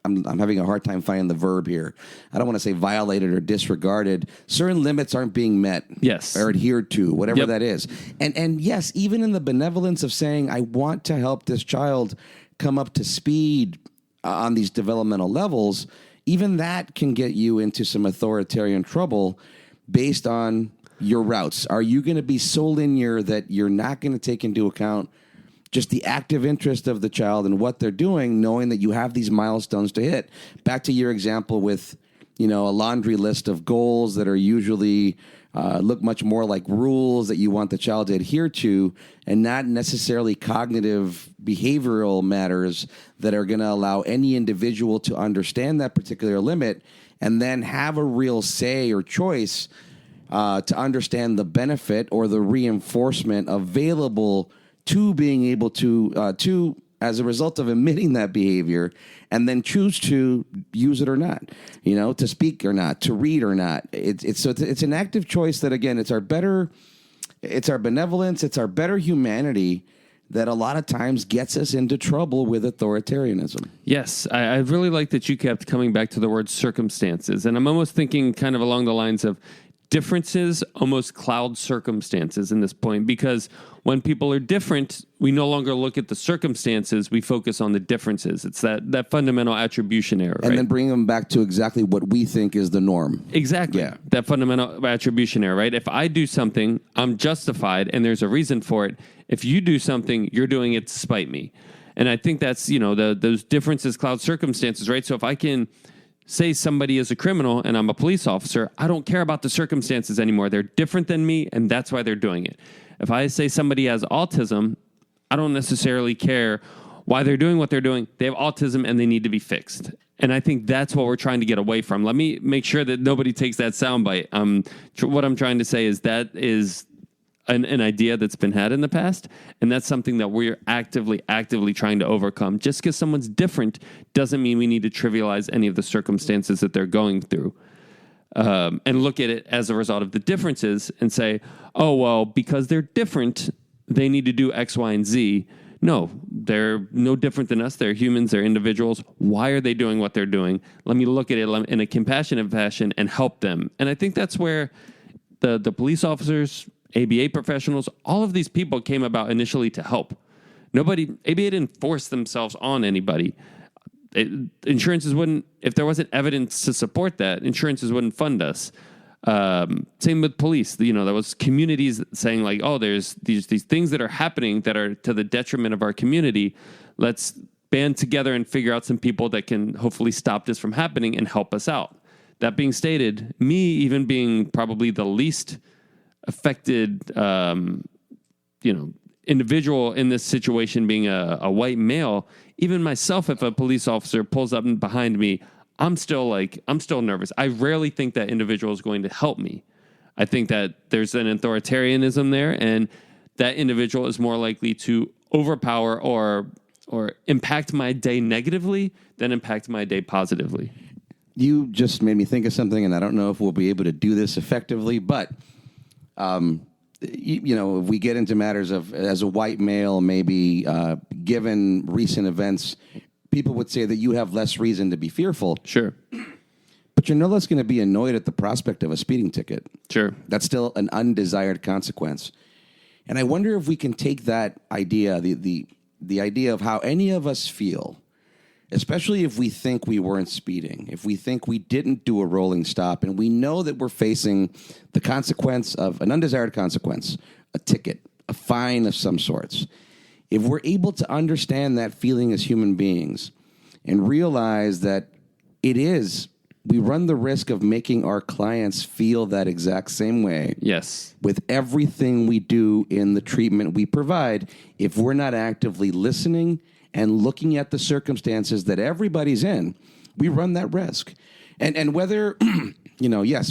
I'm having a hard time finding the verb here. I don't want to say violated or disregarded. Certain limits aren't being met. Yes. Or adhered to, whatever Yep. that is. And yes, even in the benevolence of saying, I want to help this child come up to speed on these developmental levels, even that can get you into some authoritarian trouble based on your routes. Are you going to be so linear that you're not going to take into account just the active interest of the child and what they're doing, knowing that you have these milestones to hit? Back to your example with, a laundry list of goals that are usually look much more like rules that you want the child to adhere to, and not necessarily cognitive behavioral matters that are going to allow any individual to understand that particular limit and then have a real say or choice to understand the benefit or the reinforcement available to being able to, as a result of emitting that behavior, and then choose to use it or not, to speak or not, to read or not. It's an active choice that, again, it's our benevolence, it's our better humanity that a lot of times gets us into trouble with authoritarianism. Yes, I really like that you kept coming back to the word circumstances, and I'm almost thinking kind of along the lines of differences almost cloud circumstances in this point, because when people are different, we no longer look at the circumstances, we focus on the differences. It's that fundamental attribution error, and right? then bring them back to exactly what we think is the norm. Exactly. Yeah. That fundamental attribution error, right? If I do something, I'm justified and there's a reason for it. If you do something, you're doing it to spite me. And I think that's, those differences cloud circumstances, right? So if I can say somebody is a criminal and I'm a police officer, I don't care about the circumstances anymore. They're different than me, and that's why they're doing it. If I say somebody has autism, I don't necessarily care why they're doing what they're doing. They have autism and they need to be fixed. And I think that's what we're trying to get away from. Let me make sure that nobody takes that soundbite. What I'm trying to say is that is an idea that's been had in the past, and that's something that we're actively trying to overcome. Just because someone's different doesn't mean we need to trivialize any of the circumstances that they're going through, and look at it as a result of the differences and say, oh, well, because they're different, they need to do X, Y, and Z. No, they're no different than us. They're humans. They're individuals. Why are they doing what they're doing? Let me look at it in a compassionate fashion and help them. And I think that's where the police officers, ABA professionals, all of these people came about initially to help. ABA didn't force themselves on anybody. Insurances wouldn't, if there wasn't evidence to support that, insurances wouldn't fund us. Same with police. There was communities saying like, oh, there's these things that are happening that are to the detriment of our community. Let's band together and figure out some people that can hopefully stop this from happening and help us out. That being stated, me even being probably the least affected, individual in this situation, being a white male, even myself, if a police officer pulls up behind me, I'm still nervous. I rarely think that individual is going to help me. I think that there's an authoritarianism there, and that individual is more likely to overpower or impact my day negatively than impact my day positively. You just made me think of something, and I don't know if we'll be able to do this effectively, but if we get into matters of, as a white male, maybe given recent events, people would say that you have less reason to be fearful. Sure. But you're no less going to be annoyed at the prospect of a speeding ticket. Sure. That's still an undesired consequence. And I wonder if we can take that idea, the idea of how any of us feel, especially if we think we weren't speeding, if we think we didn't do a rolling stop, and we know that we're facing the consequence of an undesired consequence, a ticket, a fine of some sorts. If we're able to understand that feeling as human beings and realize that we run the risk of making our clients feel that exact same way. Yes. With everything we do in the treatment we provide, if we're not actively listening and looking at the circumstances that everybody's in, we run that risk. And whether,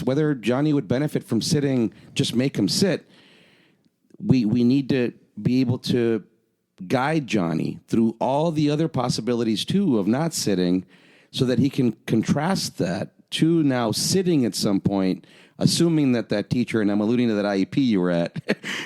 whether Johnny would benefit from sitting, just make him sit, we need to be able to guide Johnny through all the other possibilities, too, of not sitting, so that he can contrast that to now sitting at some point, assuming that teacher, and I'm alluding to that IEP you were at,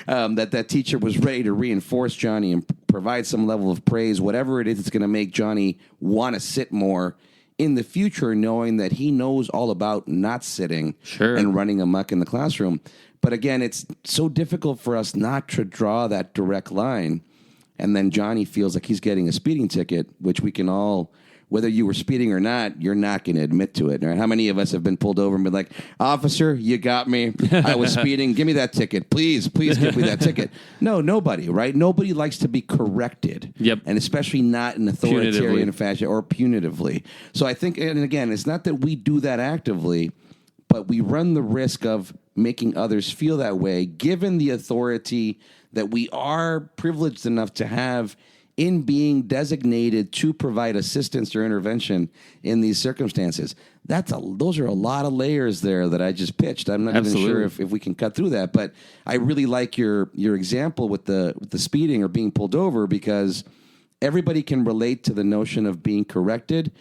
that teacher was ready to reinforce Johnny and provide some level of praise, whatever it is, it's going to make Johnny want to sit more in the future, knowing that he knows all about not sitting and running amok in the classroom. But again, it's so difficult for us not to draw that direct line. And then Johnny feels like he's getting a speeding ticket, which we can all, whether you were speeding or not, you're not going to admit to it. Right? How many of us have been pulled over and been like, officer, you got me. I was speeding. Give me that ticket. Please give me that ticket. No, nobody, right? Nobody likes to be corrected. Yep. And especially not in authoritarian fashion or punitively. So I think, and again, it's not that we do that actively, but we run the risk of making others feel that way, given the authority that we are privileged enough to have in being designated to provide assistance or intervention in these circumstances. Those are a lot of layers there that I just pitched. I'm not even sure if we can cut through that, but I really like your example with the speeding or being pulled over, because everybody can relate to the notion of being corrected.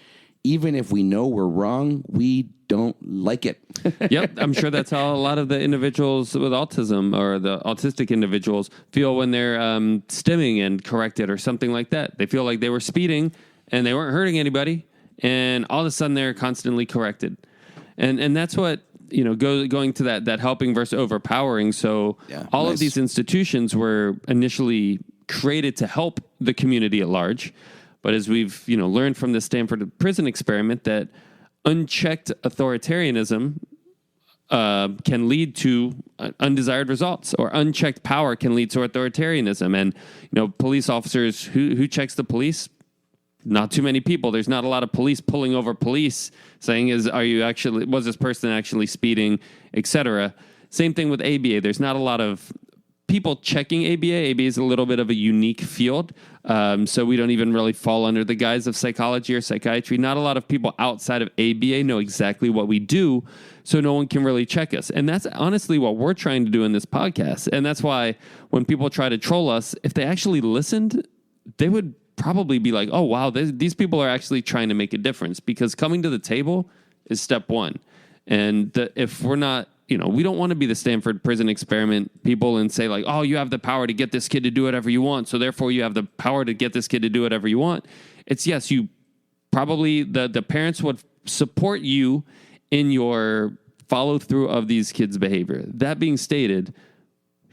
Even if we know we're wrong, we don't like it. Yep, I'm sure that's how a lot of the individuals with autism or the autistic individuals feel when they're stimming and corrected or something like that. They feel like they were speeding and they weren't hurting anybody, and all of a sudden they're constantly corrected. And that's what, going to that helping versus overpowering. So all of these institutions were initially created to help the community at large. But as we've learned from the Stanford prison experiment, that unchecked authoritarianism can lead to undesired results, or unchecked power can lead to authoritarianism. And police officers, who checks the police? Not too many people. There's not a lot of police pulling over police saying, was this person actually speeding, etc. Same thing with ABA. There's not a lot of people checking ABA. ABA is a little bit of a unique field, so we don't even really fall under the guise of psychology or psychiatry. Not a lot of people outside of ABA know exactly what we do, so no one can really check us. And that's honestly what we're trying to do in this podcast. And that's why when people try to troll us, if they actually listened, they would probably be like, oh, wow, these people are actually trying to make a difference, because coming to the table is step one. And if we're not, we don't want to be the Stanford prison experiment people and say like, oh, you have the power to get this kid to do whatever you want, so therefore you have the power to get this kid to do whatever you want. It's yes, you probably, the parents would support you in your follow through of these kids' behavior. That being stated,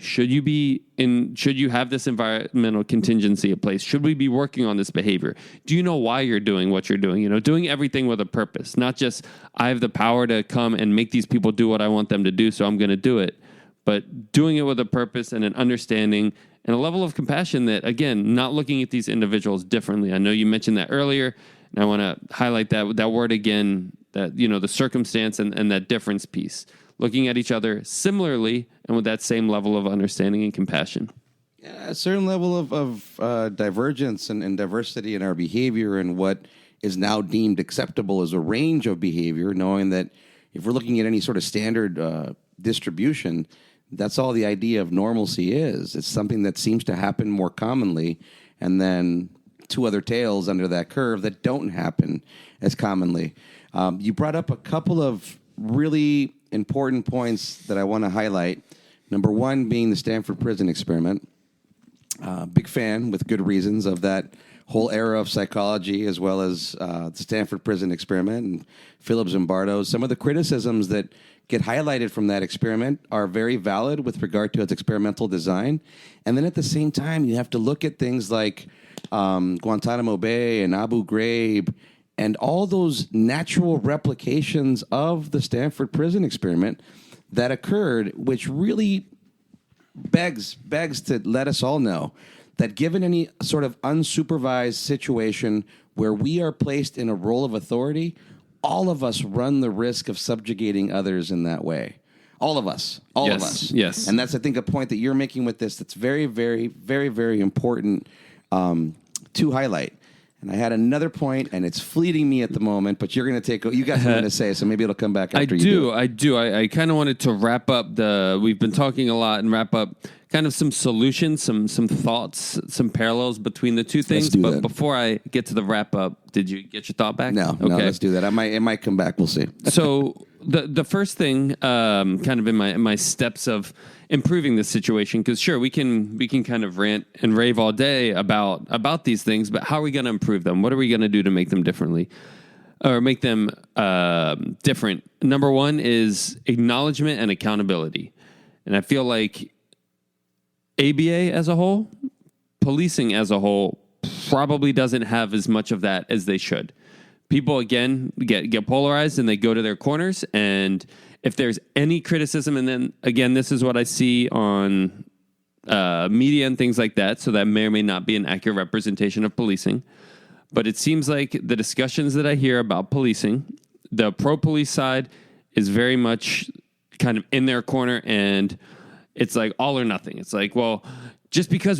should you have this environmental contingency in place? Should we be working on this behavior? Do you know why you're doing what you're doing? Doing everything with a purpose, not just I have the power to come and make these people do what I want them to do, so I'm going to do it, but doing it with a purpose and an understanding and a level of compassion that, again, not looking at these individuals differently. I know you mentioned that earlier, and I want to highlight that word again, that, the circumstance and that difference piece. Looking at each other similarly and with that same level of understanding and compassion. Yeah, a certain level of divergence and diversity in our behavior and what is now deemed acceptable as a range of behavior, knowing that if we're looking at any sort of standard distribution, that's all the idea of normalcy is. It's something that seems to happen more commonly, and then two other tails under that curve that don't happen as commonly. You brought up a couple of really important points that I want to highlight. Number one being the Stanford prison experiment. Big fan, with good reasons, of that whole era of psychology, as well as the Stanford prison experiment and Philip Zimbardo's. Some of the criticisms that get highlighted from that experiment are very valid with regard to its experimental design. And then at the same time, you have to look at things like Guantanamo Bay and Abu Ghraib and all those natural replications of the Stanford prison experiment that occurred, which really begs to let us all know that given any sort of unsupervised situation where we are placed in a role of authority, all of us run the risk of subjugating others in that way. All of us. All of us. Yes. And that's, I think, a point that you're making with this that's very, very, very, very important to highlight. And I had another point, and it's fleeting me at the moment, but you're going to take, you got something to say, so maybe it'll come back after you do. I do. I kind of wanted to wrap up we've been talking a lot, and wrap up kind of some solutions, some thoughts, some parallels between the two things. But before I get to the wrap up, did you get your thought back? No, let's do that. It might come back. We'll see. So the first thing, kind of in my steps of improving this situation, because sure, we can kind of rant and rave all day about these things, but how are we going to improve them? What are we going to do to make them differently, or make them different? Number one is acknowledgement and accountability, and I feel like ABA as a whole, policing as a whole, probably doesn't have as much of that as they should. People, again, get polarized and they go to their corners. And if there's any criticism, and then, again, this is what I see on media and things like that, so that may or may not be an accurate representation of policing. But it seems like the discussions that I hear about policing, the pro-police side is very much kind of in their corner, and it's like all or nothing. It's like, well, just because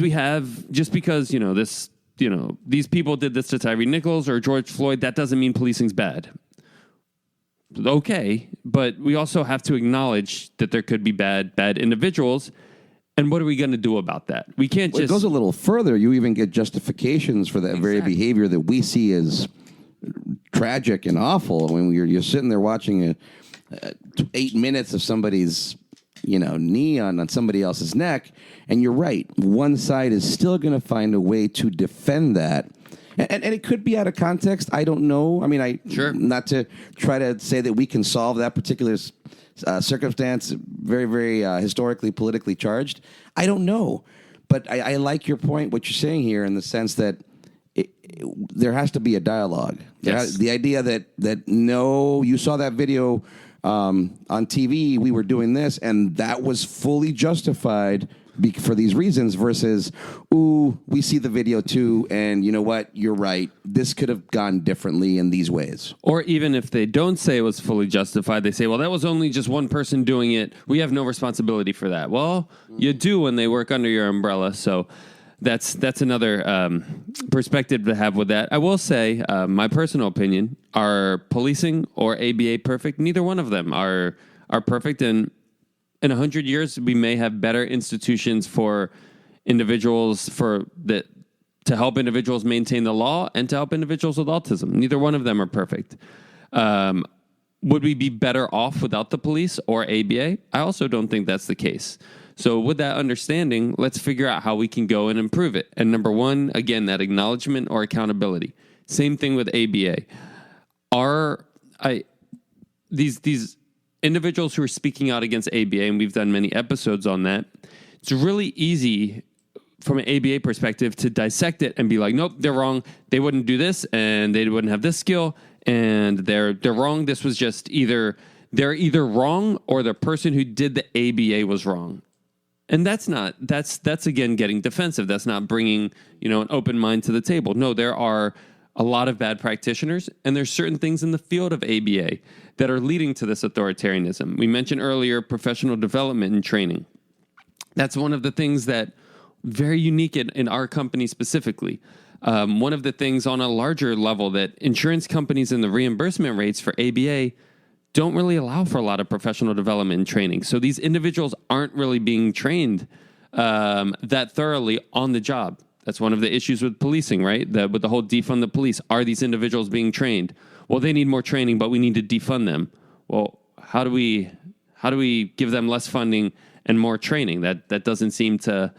these people did this to Tyree Nichols or George Floyd, that doesn't mean policing's bad. Okay, but we also have to acknowledge that there could be bad individuals, and what are we going to do about that? We can't just... It goes a little further. You even get justifications for that very behavior that we see as tragic and awful. When you're sitting there watching 8 minutes of somebody's knee on somebody else's neck, and you're right. One side is still going to find a way to defend that. And it could be out of context. I don't know. I mean, Sure. Not to try to say that we can solve that particular circumstance, very, very historically, politically charged. I don't know. But I like your point, what you're saying here, in the sense that there has to be a dialogue. Yes. The idea that no, you saw that video on TV, we were doing this, and that was fully justified for these reasons, versus, ooh, we see the video too, and you know what, you're right, this could have gone differently in these ways. Or even if they don't say it was fully justified, they say, well, that was only just one person doing it. We have no responsibility for that. Well, you do when they work under your umbrella, so that's another perspective to have with that. I will say, my personal opinion, are policing or ABA perfect? Neither one of them are perfect, and in 100 years, we may have better institutions for individuals to help individuals maintain the law and to help individuals with autism. Neither one of them are perfect. Would we be better off without the police or ABA? I also don't think that's the case. So with that understanding, let's figure out how we can go and improve it. And number one, again, that acknowledgement or accountability. Same thing with ABA. These individuals who are speaking out against ABA, and we've done many episodes on that, it's really easy from an ABA perspective to dissect it and be like, nope, they're wrong. They wouldn't do this, and they wouldn't have this skill, and they're wrong. This was just they're either wrong or the person who did the ABA was wrong. And that's again getting defensive. That's not bringing, an open mind to the table. No, there are a lot of bad practitioners, and there's certain things in the field of ABA that are leading to this authoritarianism. We mentioned earlier professional development and training. That's one of the things that very unique in our company specifically. One of the things on a larger level that insurance companies and the reimbursement rates for ABA don't really allow for a lot of professional development and training. So these individuals aren't really being trained that thoroughly on the job. That's one of the issues with policing, right? With the whole defund the police. Are these individuals being trained? Well, they need more training, but we need to defund them. Well, how do we give them less funding and more training? That doesn't seem to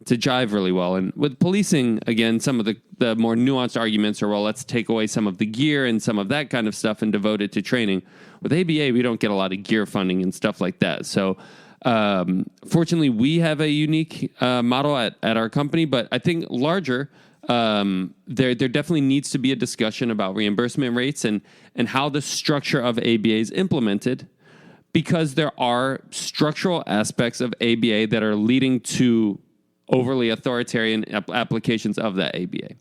jive really well. And with policing, again, some of the more nuanced arguments are, well, let's take away some of the gear and some of that kind of stuff and devote it to training. With ABA, we don't get a lot of gear funding and stuff like that. So fortunately, we have a unique model at our company, but I think larger, there definitely needs to be a discussion about reimbursement rates and how the structure of ABA is implemented, because there are structural aspects of ABA that are leading to overly authoritarian applications of that ABA.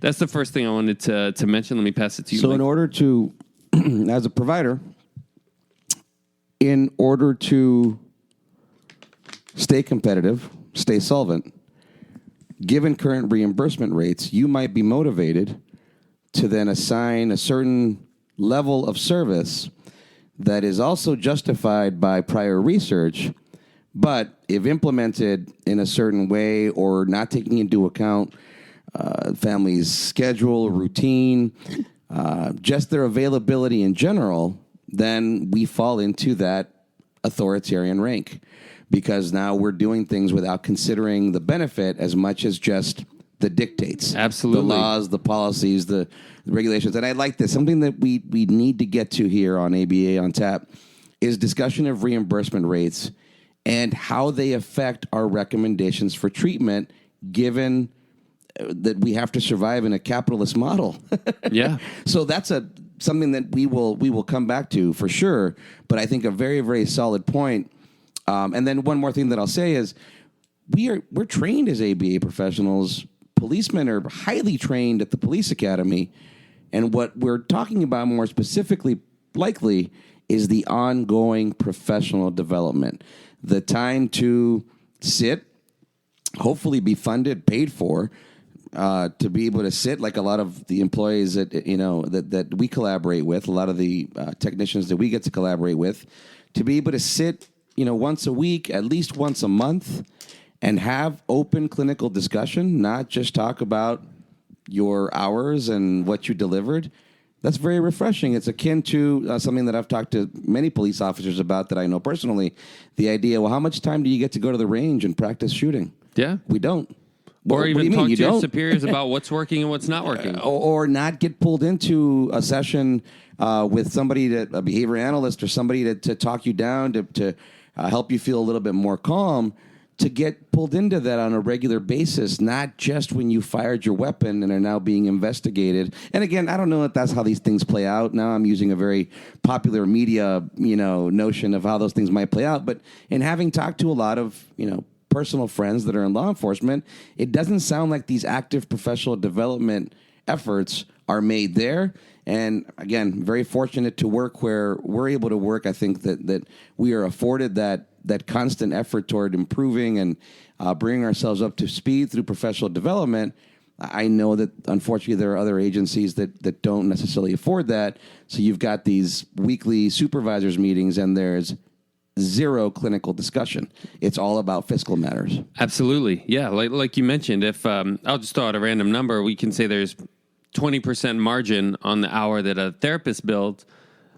That's the first thing I wanted to mention. Let me pass it to you. So Mike. In order to, as a provider, in order to stay competitive, stay solvent, given current reimbursement rates, you might be motivated to then assign a certain level of service that is also justified by prior research, but if implemented in a certain way or not taking into account family's schedule, routine, just their availability in general, then we fall into that authoritarian rank, because now we're doing things without considering the benefit as much as just the dictates. Absolutely. The laws, the policies, the regulations. And I like this. Something that we need to get to here on ABA on Tap is discussion of reimbursement rates and how they affect our recommendations for treatment, given that we have to survive in a capitalist model. Yeah. So that's something that we will come back to for sure. But I think a very, very solid point. And then one more thing that I'll say is we're trained as ABA professionals. Policemen are highly trained at the police academy. And what we're talking about more specifically, likely, is the ongoing professional development. The time to sit, hopefully be funded, paid for, to be able to sit like a lot of the employees that we collaborate with, a lot of the technicians that we get to collaborate with, to be able to sit, once a week, at least once a month, and have open clinical discussion, not just talk about your hours and what you delivered. That's very refreshing. It's akin to something that I've talked to many police officers about that I know personally. The idea, well, how much time do you get to go to the range and practice shooting? Yeah. We don't. Or even talk to your superiors about what's working and what's not working. Or not get pulled into a session with somebody, a behavior analyst or somebody to talk you down, to help you feel a little bit more calm, to get pulled into that on a regular basis, not just when you fired your weapon and are now being investigated. And again, I don't know if that's how these things play out. Now I'm using a very popular media, notion of how those things might play out. But in having talked to a lot of, personal friends that are in law enforcement, it doesn't sound like these active professional development efforts are made there. And again, very fortunate to work where we're able to work. I think that we are afforded that constant effort toward improving and bringing ourselves up to speed through professional development. I know that, unfortunately, there are other agencies that don't necessarily afford that. So you've got these weekly supervisors meetings, and there's zero clinical discussion. It's all about fiscal matters. Absolutely. Yeah. Like you mentioned, if I'll just throw out a random number, we can say there's 20% margin on the hour that a therapist bills.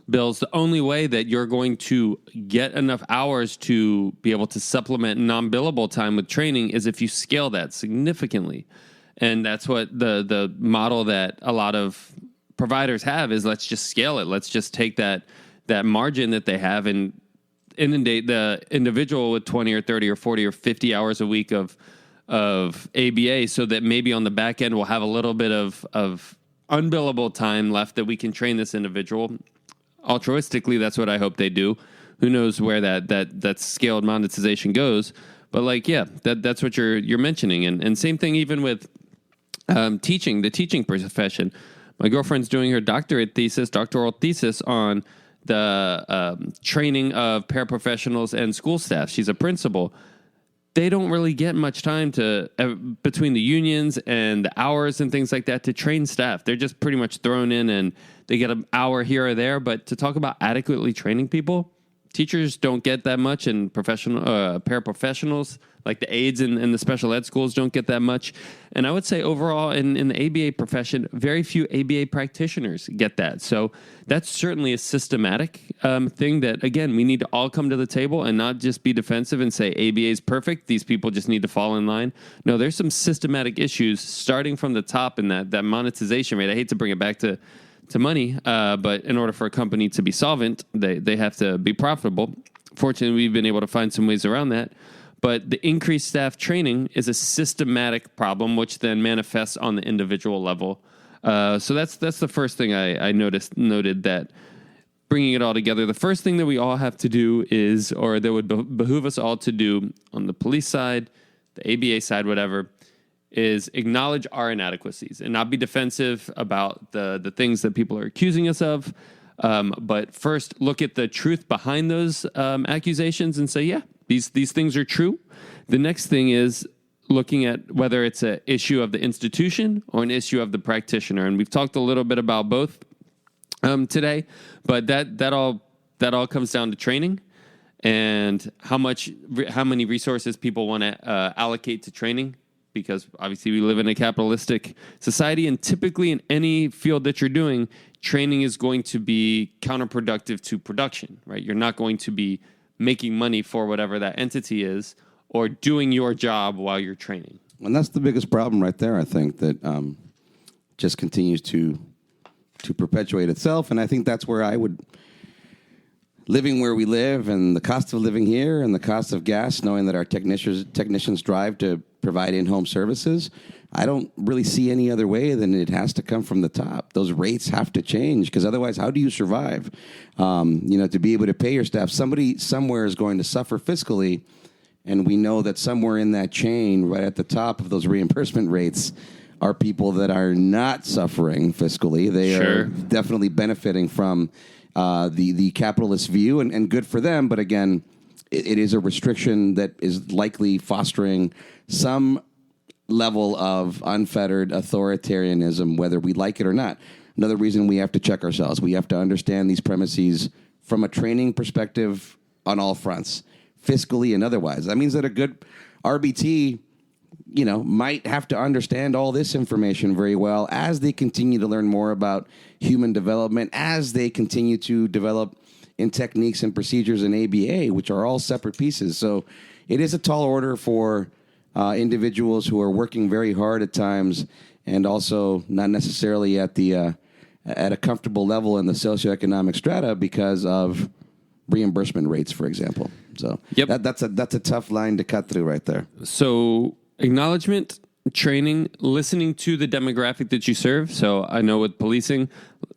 The only way that you're going to get enough hours to be able to supplement non-billable time with training is if you scale that significantly. And that's what the model that a lot of providers have is, let's just scale it. Let's just take that margin that they have and inundate the individual with 20 or 30 or 40 or 50 hours a week of ABA, so that maybe on the back end we'll have a little bit of unbillable time left that we can train this individual. Altruistically, that's what I hope they do. Who knows where that scaled monetization goes? But that's what you're mentioning, and same thing even with teaching, the teaching profession. My girlfriend's doing her doctoral thesis on the training of paraprofessionals and school staff. She's a principal. They don't really get much time to between the unions and the hours and things like that to train staff. They're just pretty much thrown in and they get an hour here or there. But to talk about adequately training people, teachers don't get that much, and paraprofessionals like the aides in the special ed schools don't get that much. And I would say overall in the ABA profession, very few ABA practitioners get that. So that's certainly a systematic thing that, again, we need to all come to the table and not just be defensive and say ABA is perfect. These people just need to fall in line. No, there's some systematic issues starting from the top in that monetization rate. I hate to bring it back to money, but in order for a company to be solvent, they have to be profitable. Fortunately, we've been able to find some ways around that. But the increased staff training is a systematic problem, which then manifests on the individual level. So that's the first thing I noted that bringing it all together. The first thing that we all have to do is, or that would behoove us all to do on the police side, the ABA side, whatever, is acknowledge our inadequacies and not be defensive about the things that people are accusing us of. But first, look at the truth behind those accusations and say, yeah, these things are true. The next thing is looking at whether it's an issue of the institution or an issue of the practitioner. And we've talked a little bit about both today, but that all comes down to training and how many resources people want to allocate to training. because obviously we live in a capitalistic society, and typically in any field that you're doing, training is going to be counterproductive to production, right? You're not going to be making money for whatever that entity is or doing your job while you're training. And that's the biggest problem right there, I think, that just continues to perpetuate itself. And I think that's where I would, living where we live and the cost of living here and the cost of gas, knowing that our technicians drive to provide in-home services, I don't really see any other way than it has to come from the top. Those rates have to change, because otherwise, how do you survive? To be able to pay your staff, somebody somewhere is going to suffer fiscally, and we know that somewhere in that chain, right at the top of those reimbursement rates, are people that are not suffering fiscally. They are definitely benefiting from the capitalist view, and good for them. But again, it is a restriction that is likely fostering some level of unfettered authoritarianism, whether we like it or not. Another reason we have to check ourselves. We have to understand these premises from a training perspective on all fronts, fiscally and otherwise. That means that a good RBT, might have to understand all this information very well as they continue to learn more about human development, as they continue to develop in techniques and procedures in ABA, which are all separate pieces. So it is a tall order for individuals who are working very hard at times, and also not necessarily at a comfortable level in the socioeconomic strata because of reimbursement rates, for example. So that's a tough line to cut through right there. So acknowledgement, training, listening to the demographic that you serve. So I know with policing,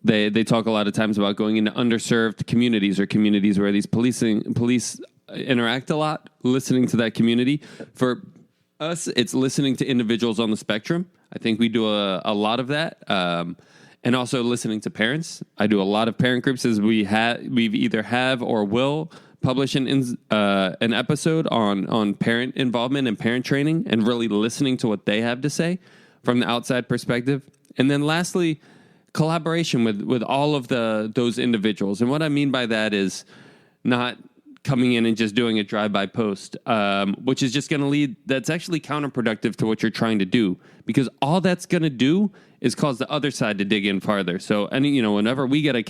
they talk a lot of times about going into underserved communities or communities where these police interact a lot, listening to that community. For us, it's listening to individuals on the spectrum. I think we do a lot of that. And also listening to parents. I do a lot of parent groups, as we've either have or will publish an episode on parent involvement and parent training, and really listening to what they have to say from the outside perspective. And then lastly, collaboration with all of those individuals. And what I mean by that is not coming in and just doing a drive-by post, which is just going to lead, that's actually counterproductive to what you're trying to do, because all that's going to do is cause the other side to dig in farther. So, whenever we get a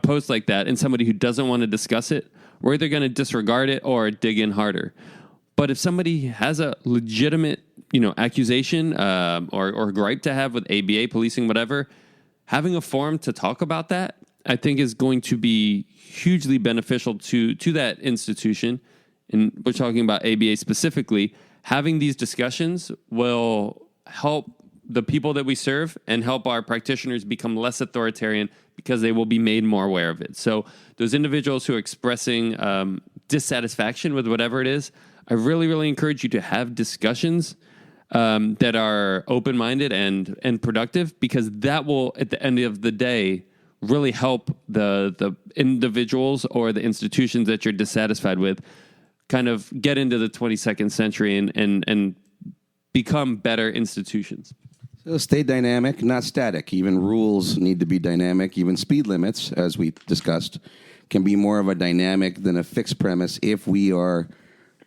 post like that and somebody who doesn't want to discuss it, we're either going to disregard it or dig in harder. But if somebody has a legitimate, accusation or gripe to have with ABA, policing, whatever, having a forum to talk about that, I think, is going to be hugely beneficial to that institution. And we're talking about ABA specifically. Having these discussions will help the people that we serve and help our practitioners become less authoritarian, because they will be made more aware of it. So those individuals who are expressing dissatisfaction with whatever it is, I really, really encourage you to have discussions that are open-minded and productive, because that will, at the end of the day, really help the individuals or the institutions that you're dissatisfied with kind of get into the 22nd century and become better institutions. So stay dynamic, not static. Even rules need to be dynamic. Even speed limits, as we discussed, can be more of a dynamic than a fixed premise if we are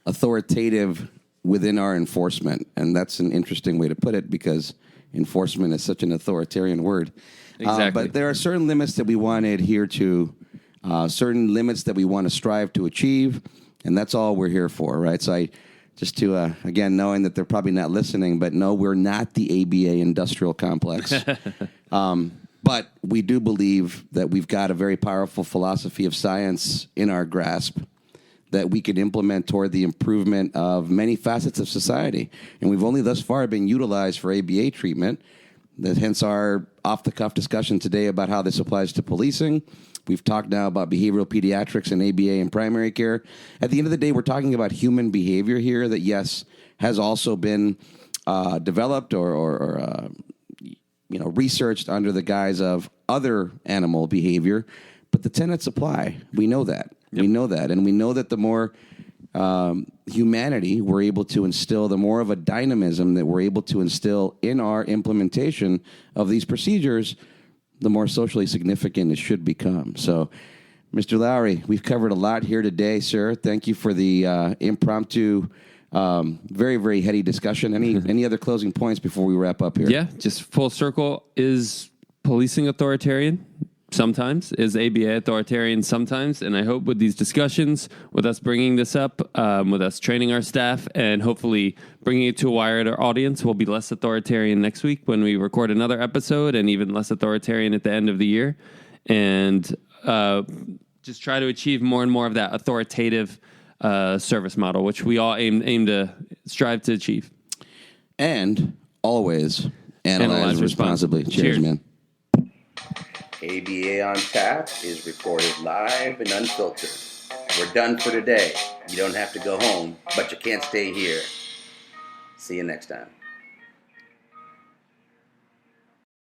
authoritative within our enforcement. And that's an interesting way to put it, because enforcement is such an authoritarian word. Exactly. But there are certain limits that we want to adhere to, certain limits that we want to strive to achieve, and that's all we're here for, right? So just to, again, knowing that they're probably not listening, but no, we're not the ABA industrial complex. But we do believe that we've got a very powerful philosophy of science in our grasp that we could implement toward the improvement of many facets of society. And we've only thus far been utilized for ABA treatment. Hence our off-the-cuff discussion today about how this applies to policing. We've talked now about behavioral pediatrics and ABA in primary care. At the end of the day, we're talking about human behavior here that, yes, has also been developed or researched under the guise of other animal behavior. But the tenets apply. We know that. Yep. We know that. And we know that the more humanity we're able to instill, the more of a dynamism that we're able to instill in our implementation of these procedures, the more socially significant it should become. So, Mr. Lowry, we've covered a lot here today, sir. Thank you for the impromptu Very, very heady discussion. Any other closing points before we wrap up here? Yeah, just full circle. Is policing authoritarian? Sometimes. Is ABA authoritarian? Sometimes. And I hope with these discussions, with us bringing this up, with us training our staff, and hopefully bringing it to a wider audience, we'll be less authoritarian next week when we record another episode, and even less authoritarian at the end of the year. And just try to achieve more and more of that authoritative service model, which we all aim to strive to achieve. And always analyze responsibly. Cheers, man. ABA on Tap is recorded live and unfiltered. We're done for today. You don't have to go home, but you can't stay here. See you next time.